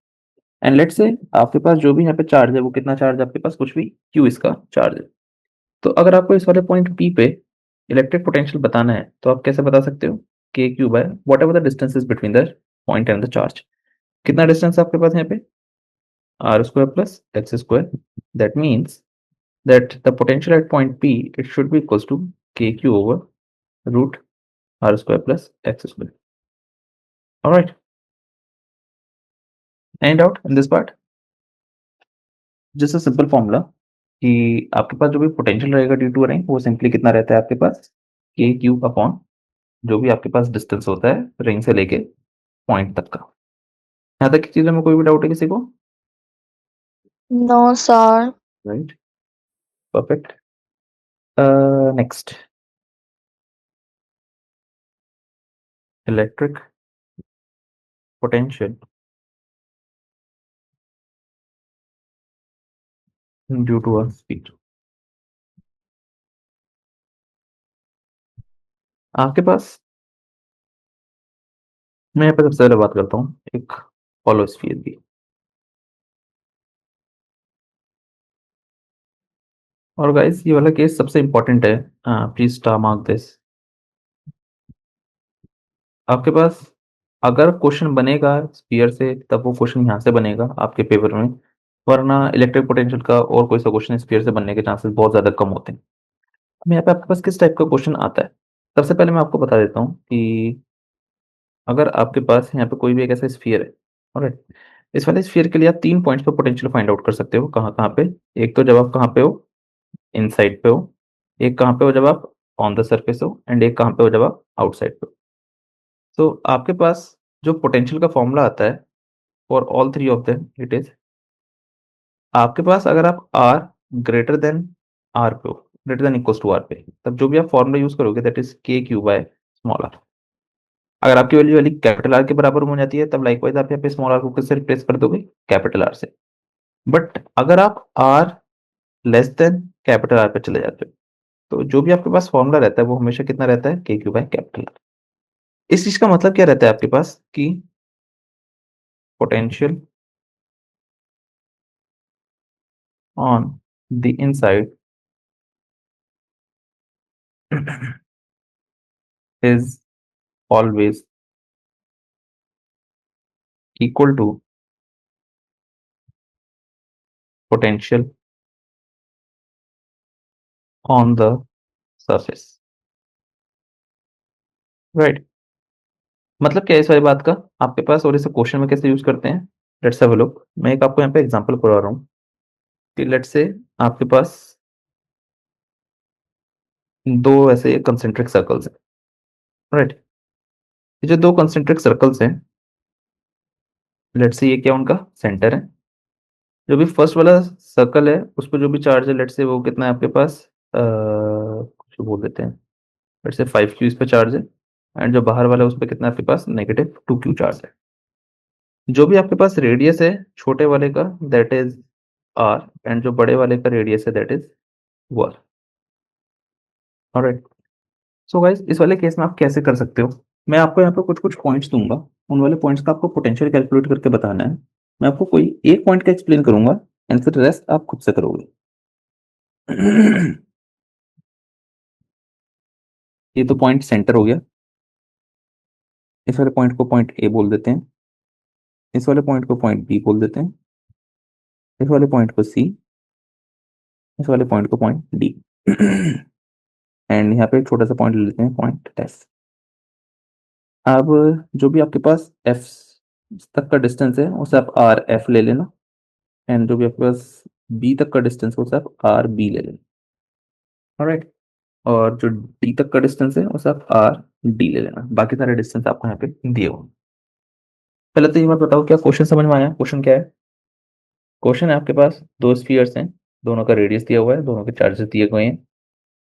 And let's say आपके पास जो भी यहाँ पे चार्ज है वो कितना चार्ज है आपके पास, कुछ भी क्यू इसका चार्ज है। तो अगर आपको इस वाले पॉइंट पी पे इलेक्ट्रिक पोटेंशियल बताना है तो आप कैसे बता सकते हो, K Q by whatever the distance is between the point and the charge. कितना डिस्टेंस है आपके पास यहाँ पे, R square plus X square. That means that the potential at point P it should be equals to kq over root r square plus x square. All right. Any doubt in this part? Just a simple formula कि आपके पास जो भी पोटेंशियल रहेगा ड्यू टू रिंग वो सिंपली कितना रहता है आपके पास, के क्यू अपॉन जो भी आपके पास डिस्टेंस होता है रिंग से लेके पॉइंट तक का। यहाँ तक की चीजों में कोई भी डाउट है किसी को? No, sir. Right, perfect. Next, electric potential due to a speed. आपके पास मैं यहाँ पे सबसे पहले बात करता हूँ एक हॉलो स्फीयर की। और गाइस ये वाला केस सबसे इंपॉर्टेंट है, प्लीज स्टार मार्क दिस। आपके पास अगर क्वेश्चन बनेगा स्फीयर से तब वो क्वेश्चन यहाँ से बनेगा आपके पेपर में, वरना इलेक्ट्रिक पोटेंशियल का और कोई सा क्वेश्चन स्फीयर से बनने के चांसेस बहुत ज्यादा कम होते हैं। अब यहाँ पे आपके पास किस टाइप का क्वेश्चन आता है, सबसे पहले मैं आपको बता देता हूँ कि अगर आपके पास यहाँ पे कोई भी एक ऐसा स्फीयर है, ऑलराइट, इस वाले स्फीयर के लिए आप 3 पॉइंट्स पे पोटेंशियल फाइंड आउट कर सकते हो। कहाँ कहाँ पे? एक तो जब आप कहाँ पे हो, इनसाइड पे हो, एक कहाँ पे हो जब आप ऑन द सरफेस हो, एंड एक कहाँ पे हो जब आप आउटसाइड पे हो। तो आपके पास जो पोटेंशियल का फॉर्मूला आता है for all 3 of them it is, आपके पास अगर आप आर ग्रेटर देन आर पे हो, greater than equals to R पे, तब जो भी आप फॉर्मूला यूज करोगे that is K Q by small R. अगर आपकी वैल्यू वाली कैपिटल आर के बराबर हो जाती है तब लाइकवाइज आप यहाँ पे स्मॉल आर को किससे रिप्लेस कर दोगे, कैपिटल आर से। बट अगर आप R less than capital R पे चले जाते हो तो जो भी आपके पास फॉर्मूला रहता है वो हमेशा कितना रहता है, के क्यू बाय कैपिटल आर। इस चीज का मतलब क्या रहता है आपके पास कि potential on the inside is always equal to potential on the surface, right? मतलब क्या है इस वाली बात का आपके पास, और इसे क्वेश्चन में कैसे यूज करते हैं, लेट्स हैव अ लुक। मैं एक आपको यहाँ पे एग्जांपल करवा रहा हूँ कि लेट्स से आपके पास दो ऐसे कंसेंट्रिक सर्कल्स हैं, राइट। ये जो दो कंसेंट्रिक सर्कल्स हैं, लेट्स से ये क्या उनका सेंटर है। जो भी फर्स्ट वाला सर्कल है उस पर जो भी चार्ज है लेट्स से वो कितना है आपके पास, कुछ बोल देते हैं, लेट्स से 5q इस पे चार्ज है, एंड जो बाहर वाला है उस पर कितना है आपके पास, -2q चार्ज है। जो भी आपके पास रेडियस है छोटे वाले का दैट इज आर, एंड जो बड़े वाले का रेडियस है that is were. Alright, so guys इस वाले केस में आप कैसे कर सकते हो, मैं आपको यहाँ पे कुछ कुछ पॉइंट्स दूंगा उन वाले पॉइंट्स का आपको पोटेंशियल कैलकुलेट करके बताना है। मैं आपको कोई एक पॉइंट का एक्सप्लेन करूंगा एंड फिर रेस्ट आप खुद से करोगे। ये तो पॉइंट सेंटर हो गया। इस वाले पॉइंट को पॉइंट ए बोल देते हैं, इस वाले पॉइंट को पॉइंट बी बोल देते हैं, इस वाले पॉइंट को सी, इस वाले पॉइंट को पॉइंट डी। एंड यहाँ पे एक छोटा सा पॉइंट ले लेते हैं, पॉइंट एस। अब जो भी आपके पास एफ तक का डिस्टेंस है उसे आप आर एफ ले लेना, एंड जो भी आपके पास बी तक का डिस्टेंस है उसे आप आर बी ले लेना। ऑलराइट, और जो डी तक का डिस्टेंस है उसे आप आर डी ले लेना। बाकी सारे डिस्टेंस आपको यहाँ पे दिए हुए। पहले तो ये बात बताओ, क्या क्वेश्चन समझ में आया? क्वेश्चन क्या है? क्वेश्चन है आपके पास दो स्फीयर्स हैं, दोनों का रेडियस दिया हुआ है, दोनों के चार्जेस दिए गए हैं,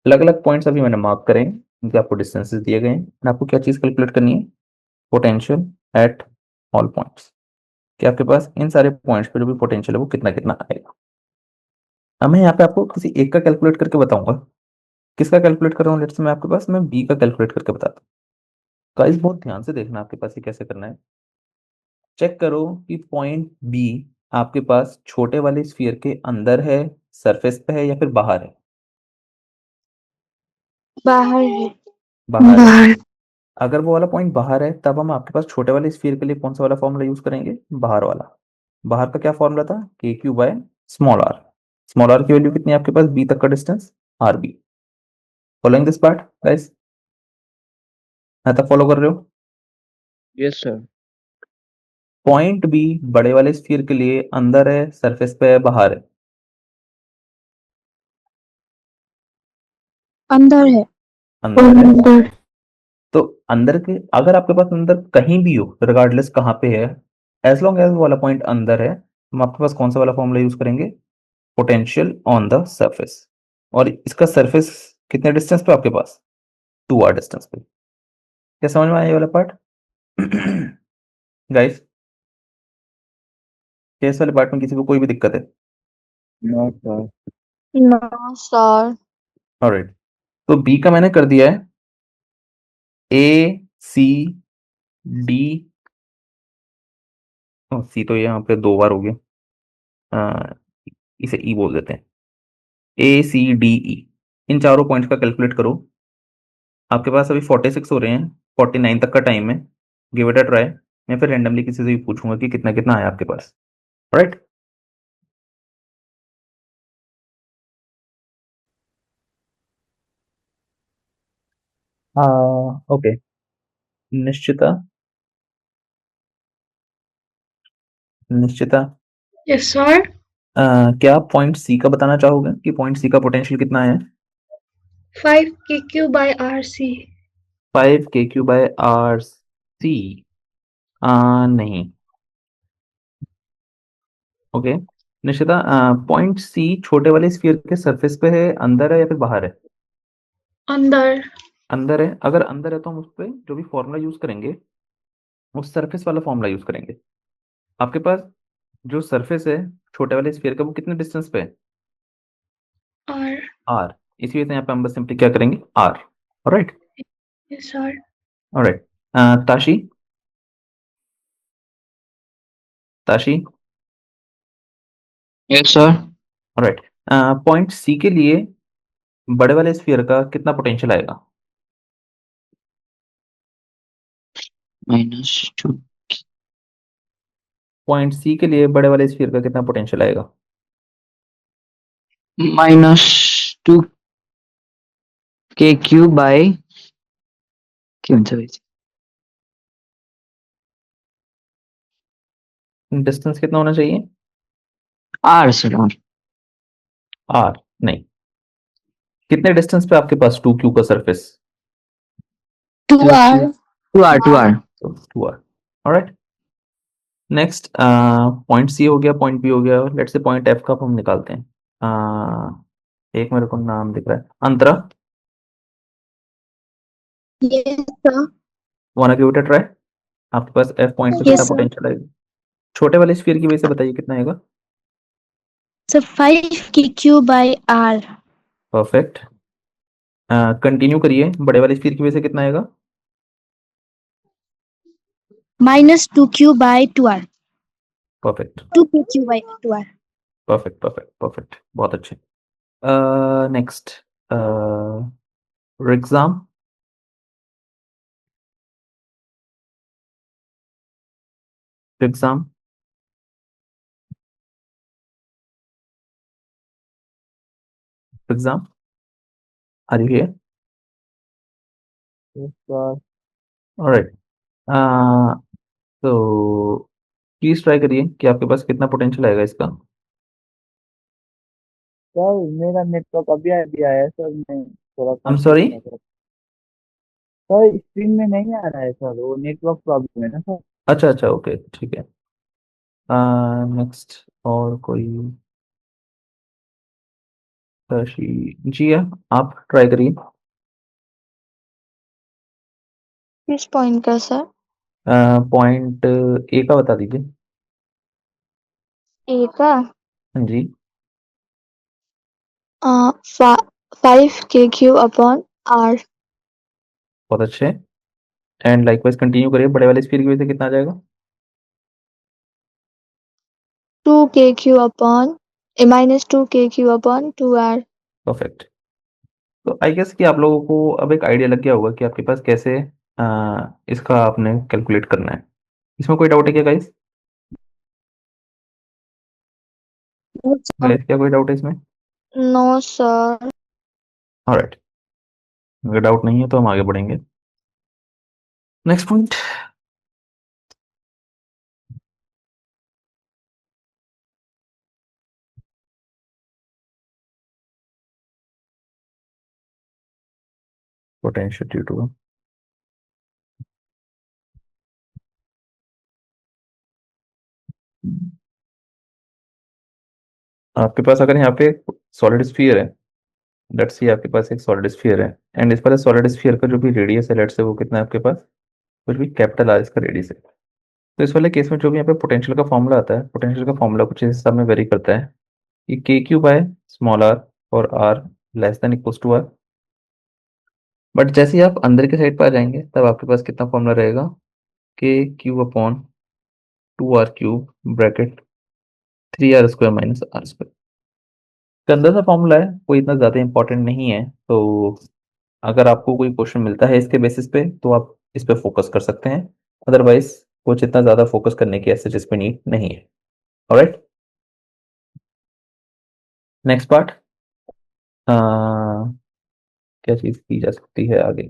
अलग अलग पॉइंट्स अभी मैंने मार्क करे हैं, उनके आपको डिस्टेंसेस दिए गए हैं, और आपको क्या चीज कैलकुलेट करनी है? पोटेंशियल एट ऑल पॉइंट्स, कि आपके पास इन सारे पॉइंट्स पे जो भी पोटेंशियल है वो कितना कितना आएगा। अब मैं यहाँ पे आपको किसी एक का कैलकुलेट करके बताऊंगा। किसका कैलकुलेट कर रहा हूँ? लेट्स से मैं आपके पास मैं बी का कैलकुलेट करके बताता हूँ। गाइस बहुत ध्यान से देखना आपके पास ये कैसे करना है। चेक करो कि पॉइंट बी आपके पास छोटे वाले स्फीयर के अंदर है, सरफेस पे है, या फिर बाहर है? बाहर है। बाहर है। बाहर अगर वो वाला पॉइंट बाहर है तब हम आपके पास छोटे वाले स्फीयर के लिए कौन सा वाला फॉर्मूला यूज करेंगे? बाहर वाला। बाहर का क्या फॉर्मूला था? K Q by small R. Small R की वैल्यू कितनी है आपके पास? बी तक का distance R B. Following this part guys? यहाँ तक फॉलो कर रहे हो? Yes, sir. पॉइंट बी बड़े वाले स्फीयर के लिए अंदर है, सरफेस पे है, बाहर है? अंदर है। अंदर है। अंदर तो अंदर के, अगर आपके पास अंदर कहीं भी हो, रिगार्डलेस कहाँ पे है, एज लॉन्ग एज वाला पॉइंट अंदर है, हम आपके पास कौन सा वाला फॉर्मूला यूज करेंगे? Potential on the surface. और इसका सरफेस कितने डिस्टेंस पे आपके पास? 2r डिस्टेंस पे। क्या समझ में आया ये वाला पार्ट? गाइस, क्या इस वाले पार्ट में किसी को कोई भी दिक्कत है? No, sir. No sir. Alright, तो बी का मैंने कर दिया है ए सी डी। सी तो यहाँ पे 2 बार हो गया, इसे ई बोल देते हैं। ए सी डी ई, इन चारों पॉइंट्स का कैलकुलेट करो। आपके पास अभी 46 हो रहे हैं, 49 तक का टाइम है। Give it a try. मैं फिर रैंडमली किसी से भी पूछूंगा कि कितना कितना आया आपके पास। Right, okay. Nishchita, Nishchita, yes sir. क्या आप पॉइंट सी का बताना चाहोगे कि पॉइंट सी का पोटेंशियल कितना है? 5 kq by rc। 5 kq/r(c)। नहीं। ओके, निश्चिता, पॉइंट सी छोटे वाले स्फीयर के सरफेस पे है, अंदर है, या फिर बाहर है? अंदर अंदर है। अगर अंदर है तो हम उस पर जो भी फॉर्मूला यूज करेंगे वो सरफेस वाला फॉर्मूला यूज करेंगे। आपके पास जो सरफेस है छोटे वाले स्फीयर का वो कितने डिस्टेंस पे है? r। आर। इसी वजह से यहाँ पे हम बस सिंपली क्या करेंगे? R. Alright, yes sir. Alright. Tashi, Tashi, Yes, sir. Alright. Point C के लिए बड़े वाले स्फीयर का कितना पोटेंशियल आएगा? -2. पॉइंट सी के लिए बड़े वाले स्फीयर का कितना पोटेंशियल आएगा? -2 kq by क्यों सर? डिस्टेंस कितना होना चाहिए? R, sir. R. आर नहीं। कितने डिस्टेंस पे आपके पास 2q का surface? 2r। 2R. 2R. 2r। Alright, next point C हो गया, पॉइंट बी हो गया, लेट्स से पॉइंट एफ का अब हम निकालते हैं। एक मेरे को नाम दिख रहा है, Antara. Yes sir. Wanna give it a try. आपके पास एफ पॉइंट पे Yes, कितना sir. पोटेंशियल आएगा? छोटे वाले स्फीयर की वजह से बताइए कितना आएगा? So 5 kq by r। Perfect. Continue करिए, बड़े वाले स्फीयर की वजह से कितना आएगा? minus 2q by 2r. Perfect 2pq by 2r. Perfect perfect perfect, बहुत अच्छे। Next exam. Exam exam, are you here? Alright, तो प्लीज ट्राई करिए कि आपके पास कितना पोटेंशियल आएगा इसका। सर मेरा नेटवर्क अभी अभी आया है सर, मैं थोड़ा I am come sorry. Sir screen में नहीं आ रहा है सर, वो नेटवर्क प्रॉब्लम है ना सर। अच्छा अच्छा, ओके ठीक है। नेक्स्ट और कोई? शशि जी, आप ट्राई करिए। किस पॉइंट का सर? पॉइंट ए का बता दीजिए। ए का हाँ जी। 5kq upon r। बहुत अच्छे। एंड लाइकवाइज कंटिन्यू करिए, बड़े वाले स्पीड की वजह से कितना आ जाएगा? 2kq upon minus 2kq upon 2r। Perfect. तो आई गेस कि आप लोगों को अब एक आइडिया लग गया होगा कि आपके पास कैसे इसका आपने कैलकुलेट करना है। इसमें कोई डाउट है क्या गाइस? गाइस क्या कोई डाउट है इसमें? No sir. ऑलराइट, अगर डाउट नहीं है तो हम आगे बढ़ेंगे। Next point. Potential due to आपके पास, अगर यहाँ पे सॉलिड स्फीयर है, लेट्स सी आपके पास एक सॉलिड स्फीयर है एंड इस पर सॉलिड स्फीयर का जो भी रेडियस है, लेट्स से वो कितना है आपके पास, कुछ भी कैपिटल आर इसका रेडियस है। तो इस वाले केस में जो भी यहाँ पे पोटेंशियल का फॉर्मूला आता है, पोटेंशियल का फॉर्मूला कुछ इस हिसाब में वेरी करता है कि K Q by small R और R less than equals to R. But जैसे ही आप अंदर के साइड पर आ जाएंगे तब आपके पास कितना फॉर्मूला रहेगा, के Q upon 2r cube bracket 3r² minus r²। गंदा सा फॉर्मूला है, कोई इतना ज़्यादा इंपॉर्टेंट नहीं है। तो अगर आपको कोई क्वेश्चन मिलता है इसके बेसिस पे तो आप इस पे फोकस कर सकते हैं, अदरवाइज कुछ इतना ज़्यादा फोकस करने की ऐसे इस पे नीड नहीं है। Alright, next part. क्या चीज़ की जा सकती है आगे?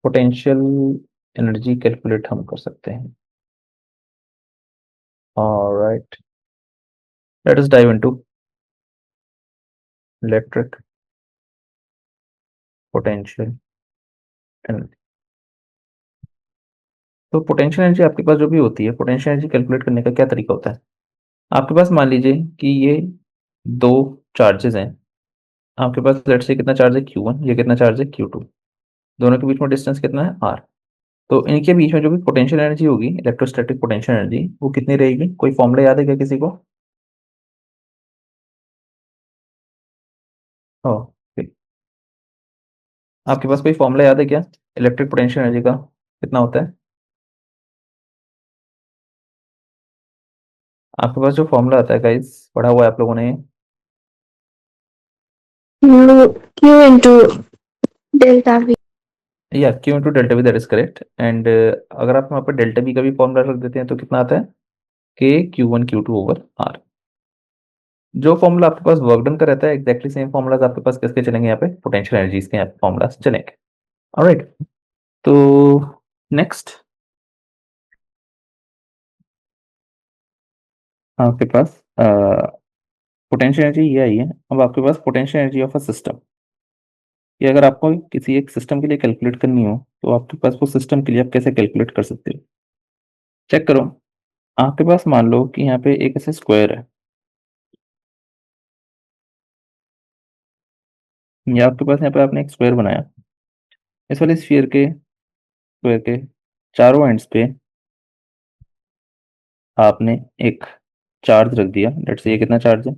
पोटेंशियल एनर्जी कैलकुलेट हम कर सकते हैं। Alright, let us dive into electric potential energy. तो पोटेंशियल एनर्जी आपके पास जो भी होती है, पोटेंशियल एनर्जी कैलकुलेट करने का क्या तरीका होता है? आपके पास मान लीजिए कि ये दो चार्जेस हैं। आपके पास लेट्स से कितना चार्ज है Q1, ये कितना चार्ज है Q2। दोनों के बीच में डिस्टेंस कितना है R। तो इनके बीच में जो भी पोटेंशियल एनर्जी होगी, इलेक्ट्रोस्टैटिक पोटेंशियल एनर्जी, वो कितनी रहेगी? कोई फॉर्मूला याद है क्या किसी को? ओके, आपके पास कोई फॉर्मूला याद है क्या इलेक्ट्रिक पोटेंशियल एनर्जी का कितना होता है? आपके पास जो फॉर्मूला आता है गाइस, पढ़ा हुआ है आप लोगों ने? Q into delta V. या Q into delta we, that is correct. And अगर आप वहाँ पर डेल्टा वी का भी फॉर्मूला रख देते हैं तो कितना आता है? के Q1 Q2 ओवर आर। जो फॉर्मूला आपके पास वर्क डन का रहता है, एग्जैक्टली सेम फॉर्मूलाज आपके पास किसके चलेंगे यहाँ पे? पोटेंशियल एनर्जीज के यहाँ पे फॉर्मूलाज चलेंगे। ऑलराइट, तो नेक्स्ट आपके पास पोटेंशियल एनर्जी ये आई है। अब आपके पास potential energy of a system, ये अगर आपको किसी एक सिस्टम के लिए कैलकुलेट करनी हो तो आपके पास वो सिस्टम के लिए आप कैसे कैलकुलेट कर सकते हो? चेक करो। आपके पास मान लो कि यहाँ पे एक ऐसे स्क्वायर है, या आपके पास यहाँ पे आपने एक स्क्वायर बनाया। इस वाले स्क्वायर के चारों एंड्स पे आपने एक चार्ज रख दिया। लेट्स से ये कितना चार्ज है?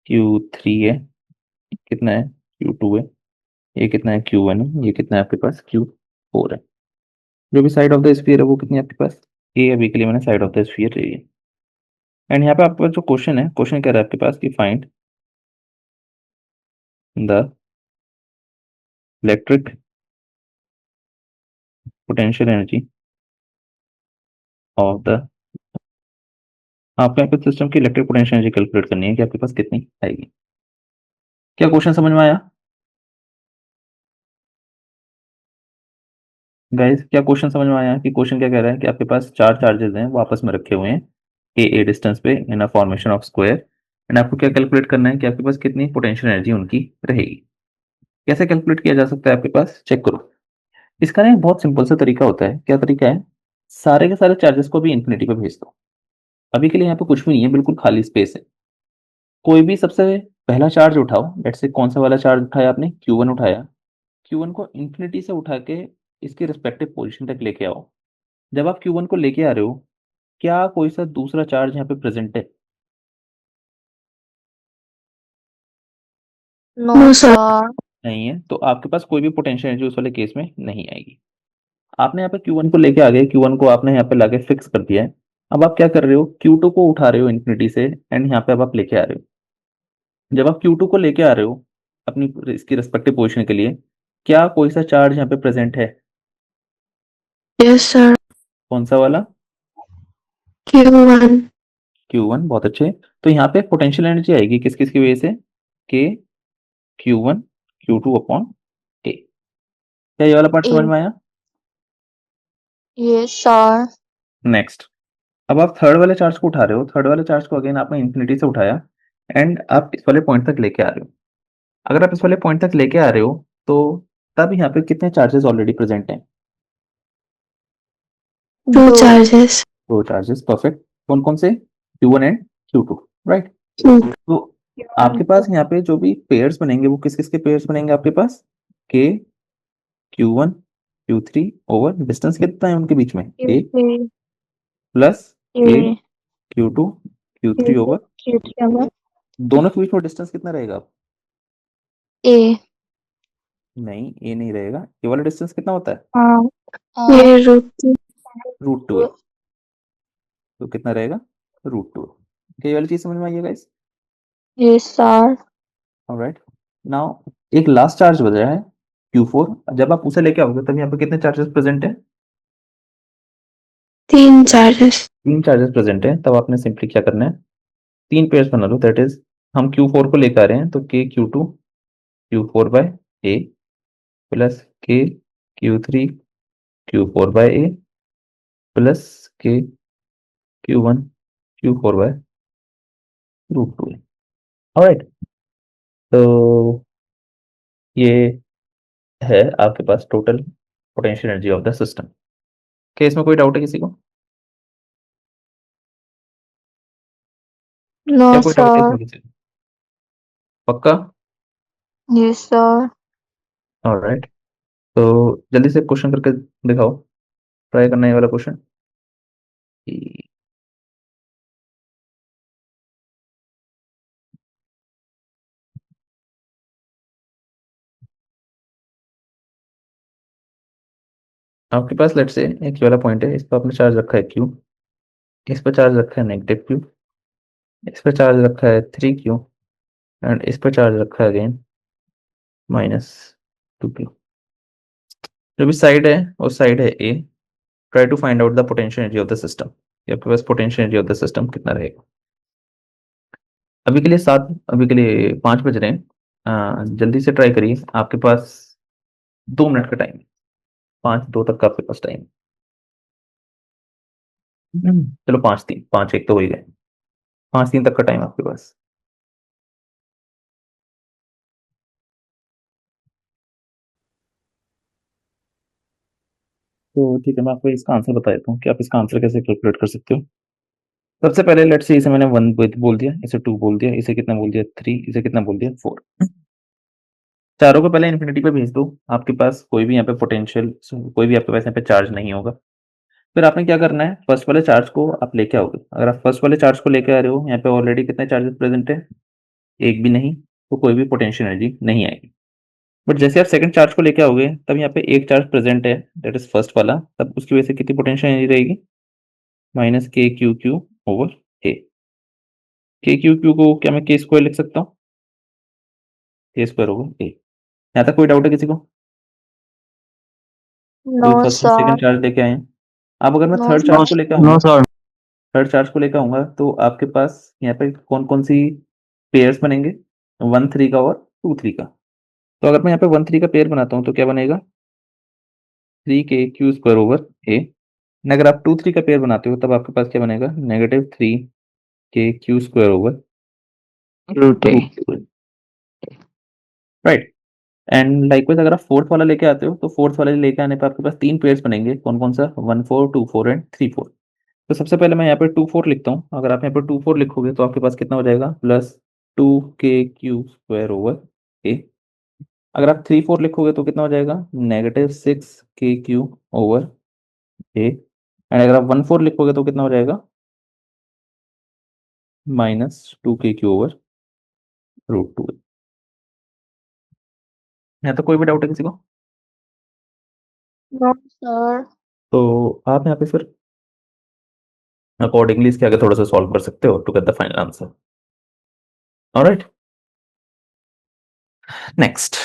Q3 है। कितना है? Q2 है। ये कितना है? Q1 है। ये कितना है आपके पास? Q4 है। जो भी साइड ऑफ द स्फीयर है वो कितनी है आपके पास, ए अभी के लिए मैंने साइड ऑफ द स्फीयर ले ली। एंड यहाँ पे आपके पास जो क्वेश्चन है, क्वेश्चन कह रहा है आपके पास कि find the electric potential energy of the, आपको यहाँ पे सिस्टम की इलेक्ट्रिक पोटेंशियल एनर्जी कैलकुलेट करनी है कि आपके पास कितनी आएगी। क्या क्वेश्चन समझ में आया गाइस? क्या क्वेश्चन समझ में आया कि क्वेश्चन क्या कह रहा है कि आपके पास चार चार्जेस हैं वो आपस में रखे हुए हैं ए डिस्टेंस पे in a formation of square, and आपको क्या कैलकुलेट करना है कि आपके पास कितनी पोटेंशियल एनर्जी उनकी रहेगी। कैसे कैलकुलेट किया जा सकता है आपके पास, चेक करो। इसका ना एक बहुत सिंपल सा तरीका होता है। क्या तरीका है? सारे के सारे चार्जेस को भी इन्फिनिटी पे भेज दो। अभी के लिए यहाँ पे कुछ भी नहीं है, बिल्कुल खाली स्पेस है। कोई भी सबसे पहला चार्ज उठाओ, लेट्स से कौन सा वाला चार्ज उठाया आपने, Q1 उठाया। Q1 को इन्फिनिटी से उठा के इसके रिस्पेक्टिव पोजीशन तक लेके आओ। जब आप Q1 को लेके आ रहे हो, क्या कोई सा दूसरा चार्ज यहाँ पे प्रेजेंट है? No No, sir. सर। नहीं है, तो आपके पास कोई भी पोटेंशियल एनर्जी उस वाले केस में नहीं आएगी। आपने यहाँ पे Q1 को लेके आ गए, Q1 को आपने यहाँ पे लाके फिक्स कर दिया है। अब आप क्या कर रहे हो, Q2 को उठा रहे हो इन्फिनिटी से, एंड यहाँ पे अब आप लेके आ रहे हो। जब आप Q2 को लेके आ रहे हो अपनी इसकी रिस्पेक्टिव पोजीशन के लिए, क्या कोई सा चार्ज यहाँ पे प्रेजेंट है? Yes, sir. कौन सा वाला? Q1. Q1, बहुत अच्छे। तो यहाँ पे पोटेंशियल एनर्जी आएगी किस किस की वजह से, के Q1 Q2 अपॉन ए। क्या ये वाला पार्ट समझ में आया? Yes sir. नेक्स्ट, अब आप थर्ड वाले चार्ज को उठा रहे हो। थर्ड वाले चार्ज को अगेन आपने इन्फिनिटी से उठाया, एंड आप इस वाले पॉइंट तक लेके आ रहे हो। अगर आप इस वाले पॉइंट तक लेके आ रहे हो तो तब यहाँ पे कितने चार्जेस ऑलरेडी प्रेजेंट हैं? Two दो। charges. दो चार्जेस, परफेक्ट। कौन कौन से? Q1 and Q2, right. Hmm. तो आपके पास यहाँ पे जो भी पेयर्स बनेंगे वो किस किस के पेयर्स बनेंगे आपके पास, के Q1 Q3 ओवर डिस्टेंस कितना है उनके बीच में, ए प्लस के Q2 Q3 ओवर, दोनों के बीच में डिस्टेंस कितना रहेगा? ए। नहीं, ए नहीं रहेगा। ये वाला डिस्टेंस कितना होता है? हाँ। ये root √2 है। तो कितना रहेगा? √2। क्या ये वाली चीज समझ में आई है guys? Yes sir. Alright. Now एक लास्ट चार्ज बचा है Q4। जब आप उसे लेके आओगे तब यहाँ पे कितने चार्जेस प्रेजेंट है? तीन charges. तीन चार्जेस प्रेजेंट है। तब आपने सिंपली क्या करना है, तीन पेयर्स बना लो। दैट इज, हम Q4 को लेकर आ रहे हैं तो के Q2 Q4 बाय ए प्लस के Q3 Q4 बाय ए प्लस के Q1 Q4 बाय √2 है। ऑलराइट, तो ये है आपके पास total potential energy of the system. क्या इसमें कोई डाउट है किसी को? नो क्या कोई डाउट है सर। इसमें किसी को? पक्का? Yes sir. ऑलराइट, तो जल्दी से क्वेश्चन करके दिखाओ, ट्राई करना है ये वाला क्वेश्चन। आपके पास लेट से एक ये वाला पॉइंट है, इस पर आपने चार्ज रखा है Q, इस पर चार्ज रखा है -Q, इस पर चार्ज रखा है 3Q, एंड इस पर चार्ज रखा है अगेन -2Q। जो भी साइड है वो साइड है A। Try to find out the potential energy of the system. आपके पास potential energy of the system कितना रहेगा? अभी के लिए 7, अभी के लिए 5 बज रहे हैं। जल्दी से ट्राई करिए, आपके पास 2 मिनट का टाइम, 5:02 तक का आपके पास टाइम। चलो 5:03, 5:01 तो हो ही गए, 5:03 तक का टाइम आपके पास। तो ठीक है, मैं आपको इसका आंसर बता देता हूँ कि आप इसका आंसर कैसे कैलकुलेट कर सकते हो। सबसे पहले लेट्स से इसे मैंने 1 बोल दिया, इसे 2 बोल दिया, इसे कितना बोल दिया 3, इसे कितना बोल दिया 4। चारों को पहले इन्फिनिटी पे भेज दो। आपके पास कोई भी यहाँ पे पोटेंशियल, कोई भी आपके पास यहाँ पे चार्ज नहीं होगा। फिर आपने क्या करना है, फर्स्ट वाले चार्ज को आप लेके आओगे। अगर आप फर्स्ट वाले चार्ज को लेके आ रहे हो, यहाँ पे ऑलरेडी कितने चार्जेस प्रेजेंट है, एक भी नहीं, तो कोई भी पोटेंशियल एनर्जी नहीं आएगी। बट जैसे आप सेकंड चार्ज को लेके आओगे तब यहाँ पे एक चार्ज प्रेजेंट है, दैट इज फर्स्ट वाला, तब उसकी वजह से कितनी पोटेंशियल एनर्जी रहेगी, माइनस के क्यू क्यू ओवर ए। के क्यू क्यू को क्या मैं के स्क्वायर लिख सकता हूँ, के स्क्वायर ओवर ए। यहाँ तक कोई डाउट है किसी को? नो कोई फर्स्ट और सर, सेकंड चार्ज लेके आए हैं? अब अगर मैं No, थर्ड sir. चार्ज को लेके नो आऊंगा, सर। थर्ड चार्ज को लेकर आऊंगा तो आपके पास यहाँ पे कौन कौन सी पेयर्स बनेंगे, 1 3 का और 2 3 का। तो अगर मैं यहाँ पे 1 3 का पेयर बनाता हूँ तो क्या बनेगा, 3 के क्यू स्क्वायर ओवर ए। अगर आप 2 3 का पेयर बनाते हो तब आपके पास क्या बनेगा, -3 K Q square over root A. Right. And likewise अगर आप फोर्थ वाला लेके आते हो तो फोर्थ वाले लेके आने पर आपके पास 3 पेयर्स बनेंगे, कौन कौन सा, 1 4 2 4 एंड 3 4। तो सबसे पहले मैं यहाँ पे 2 4 लिखता हूँ। अगर आप यहाँ पे 2 4 लिखोगे तो आपके पास कितना हो जाएगा, +2 के क्यू स्क्वायर ओवर ए। अगर आप 3 4 लिखोगे तो कितना हो जाएगा, -6 के क्यू ओवर ए। एंड अगर आप 1 4 लिखोगे तो कितना हो जाएगा, -2 के क्यू ओवर √2। यहाँ तो कोई भी डाउट है किसी को? No, sir. तो आप यहाँ पे फिर अकॉर्डिंगली इसके आगे थोड़ा सा सॉल्व कर सकते हो to get the final answer. Alright, next.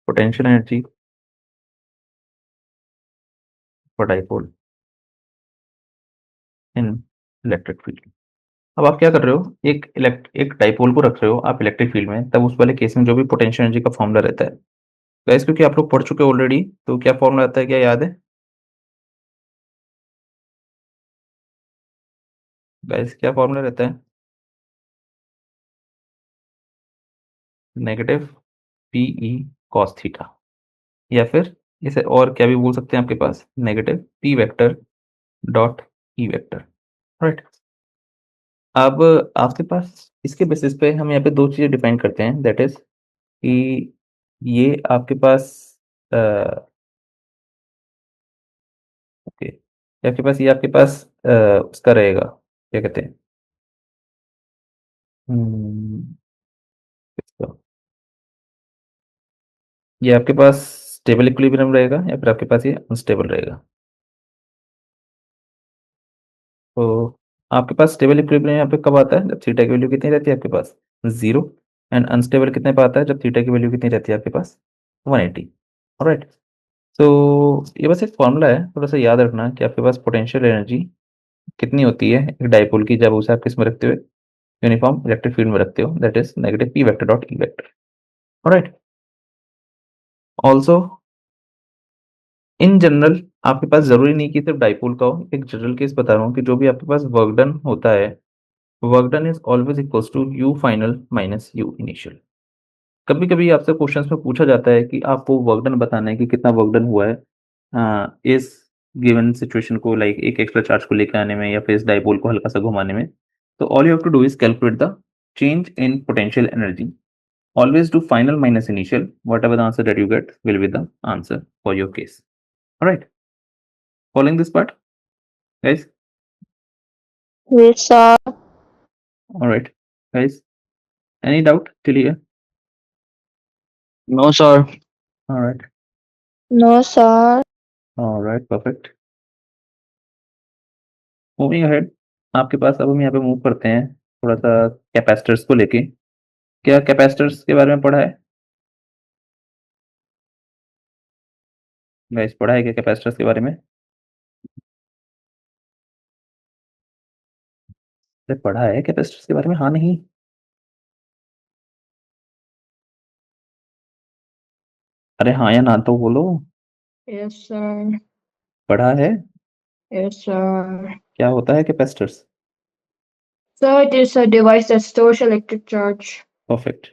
Potential energy for dipole in electric field. अब आप क्या कर रहे हो, एक डाइपोल को रख रहे हो आप इलेक्ट्रिक फील्ड में, तब उस वाले केस में जो भी पोटेंशियल एनर्जी का फॉर्मूला रहता है, गाइस क्योंकि आप लोग पढ़ चुके ऑलरेडी, तो क्या फॉर्मूला आता है, क्या याद है गाइस, क्या फॉर्मूला रहता है, नेगेटिव पीई कॉस थीटा, या फिर इसे और क्या भी बोल सकते हैं आपके पास, negative P vector dot E vector. Right. अब आपके पास इसके बेसिस पे हम यहाँ पे दो चीजें डिफाइन करते हैं, दैट इज कि ये आपके पास ओके, आपके पास ये आपके पास उसका रहेगा, क्या कहते हैं, हम्म, इसका- ये आपके पास स्टेबल इक्विलिब्रियम रहेगा या फिर आपके पास ये अनस्टेबल रहेगा। तो आपके पास स्टेबल इक्विलिब्रियम यहाँ पे कब आता है, जब थीटा की वैल्यू कितनी रहती है आपके पास, 0। एंड अनस्टेबल कितने पे आता है, जब थीटा की वैल्यू कितनी रहती है आपके पास, 180। राइट। तो ये बस एक फॉर्मूला है, थोड़ा सा याद रखना कि आपके पास पोटेंशियल एनर्जी कितनी होती है एक डाइपोल की, जब उसे आप किस में रखते हो, यूनिफॉर्म इलेक्ट्रिक फील्ड में रखते हो, that is negative P vector dot E vector. Right. Also in general आपके पास जरूरी नहीं कि सिर्फ डाइपोल का हो, एक जनरल केस बता रहा हूँ कि जो भी आपके पास वर्क डन होता है, work done is always equals to U final minus U initial. कभी कभी आपसे क्वेश्चंस में पूछा जाता है कि आपको वर्क डन बताना है कि कितना वर्क डन हुआ है इस गिवन सिचुएशन को, लाइक एक एक्स्ट्रा चार्ज को लेकर आने में या फिर इस डाइपोल को हल्का सा घुमाने में। तो all you have to do is calculate the change in potential energy, always do final minus initial, whatever the answer that you get will be the answer for your case. All right, following this part guys? Yes, sir. All right guys, any doubt till here? No sir. All right, No, sir. all right, perfect. Moving ahead, आपके पास अब हम यहाँ पे मूव करते हैं थोड़ा सा कैपेसिटर्स को लेके। क्या कैपेसिटर्स के बारे में पढ़ा है गाइस, पढ़ा है क्या कैपेसिटर्स के बारे में? अरे पढ़ा है कैपेसिटर्स के बारे में, हाँ नहीं? अरे हाँ या ना तो बोलो। Yes, sir. पढ़ा है? Yes, sir. क्या होता है capacitors? So it is a device that stores electric charge. Perfect.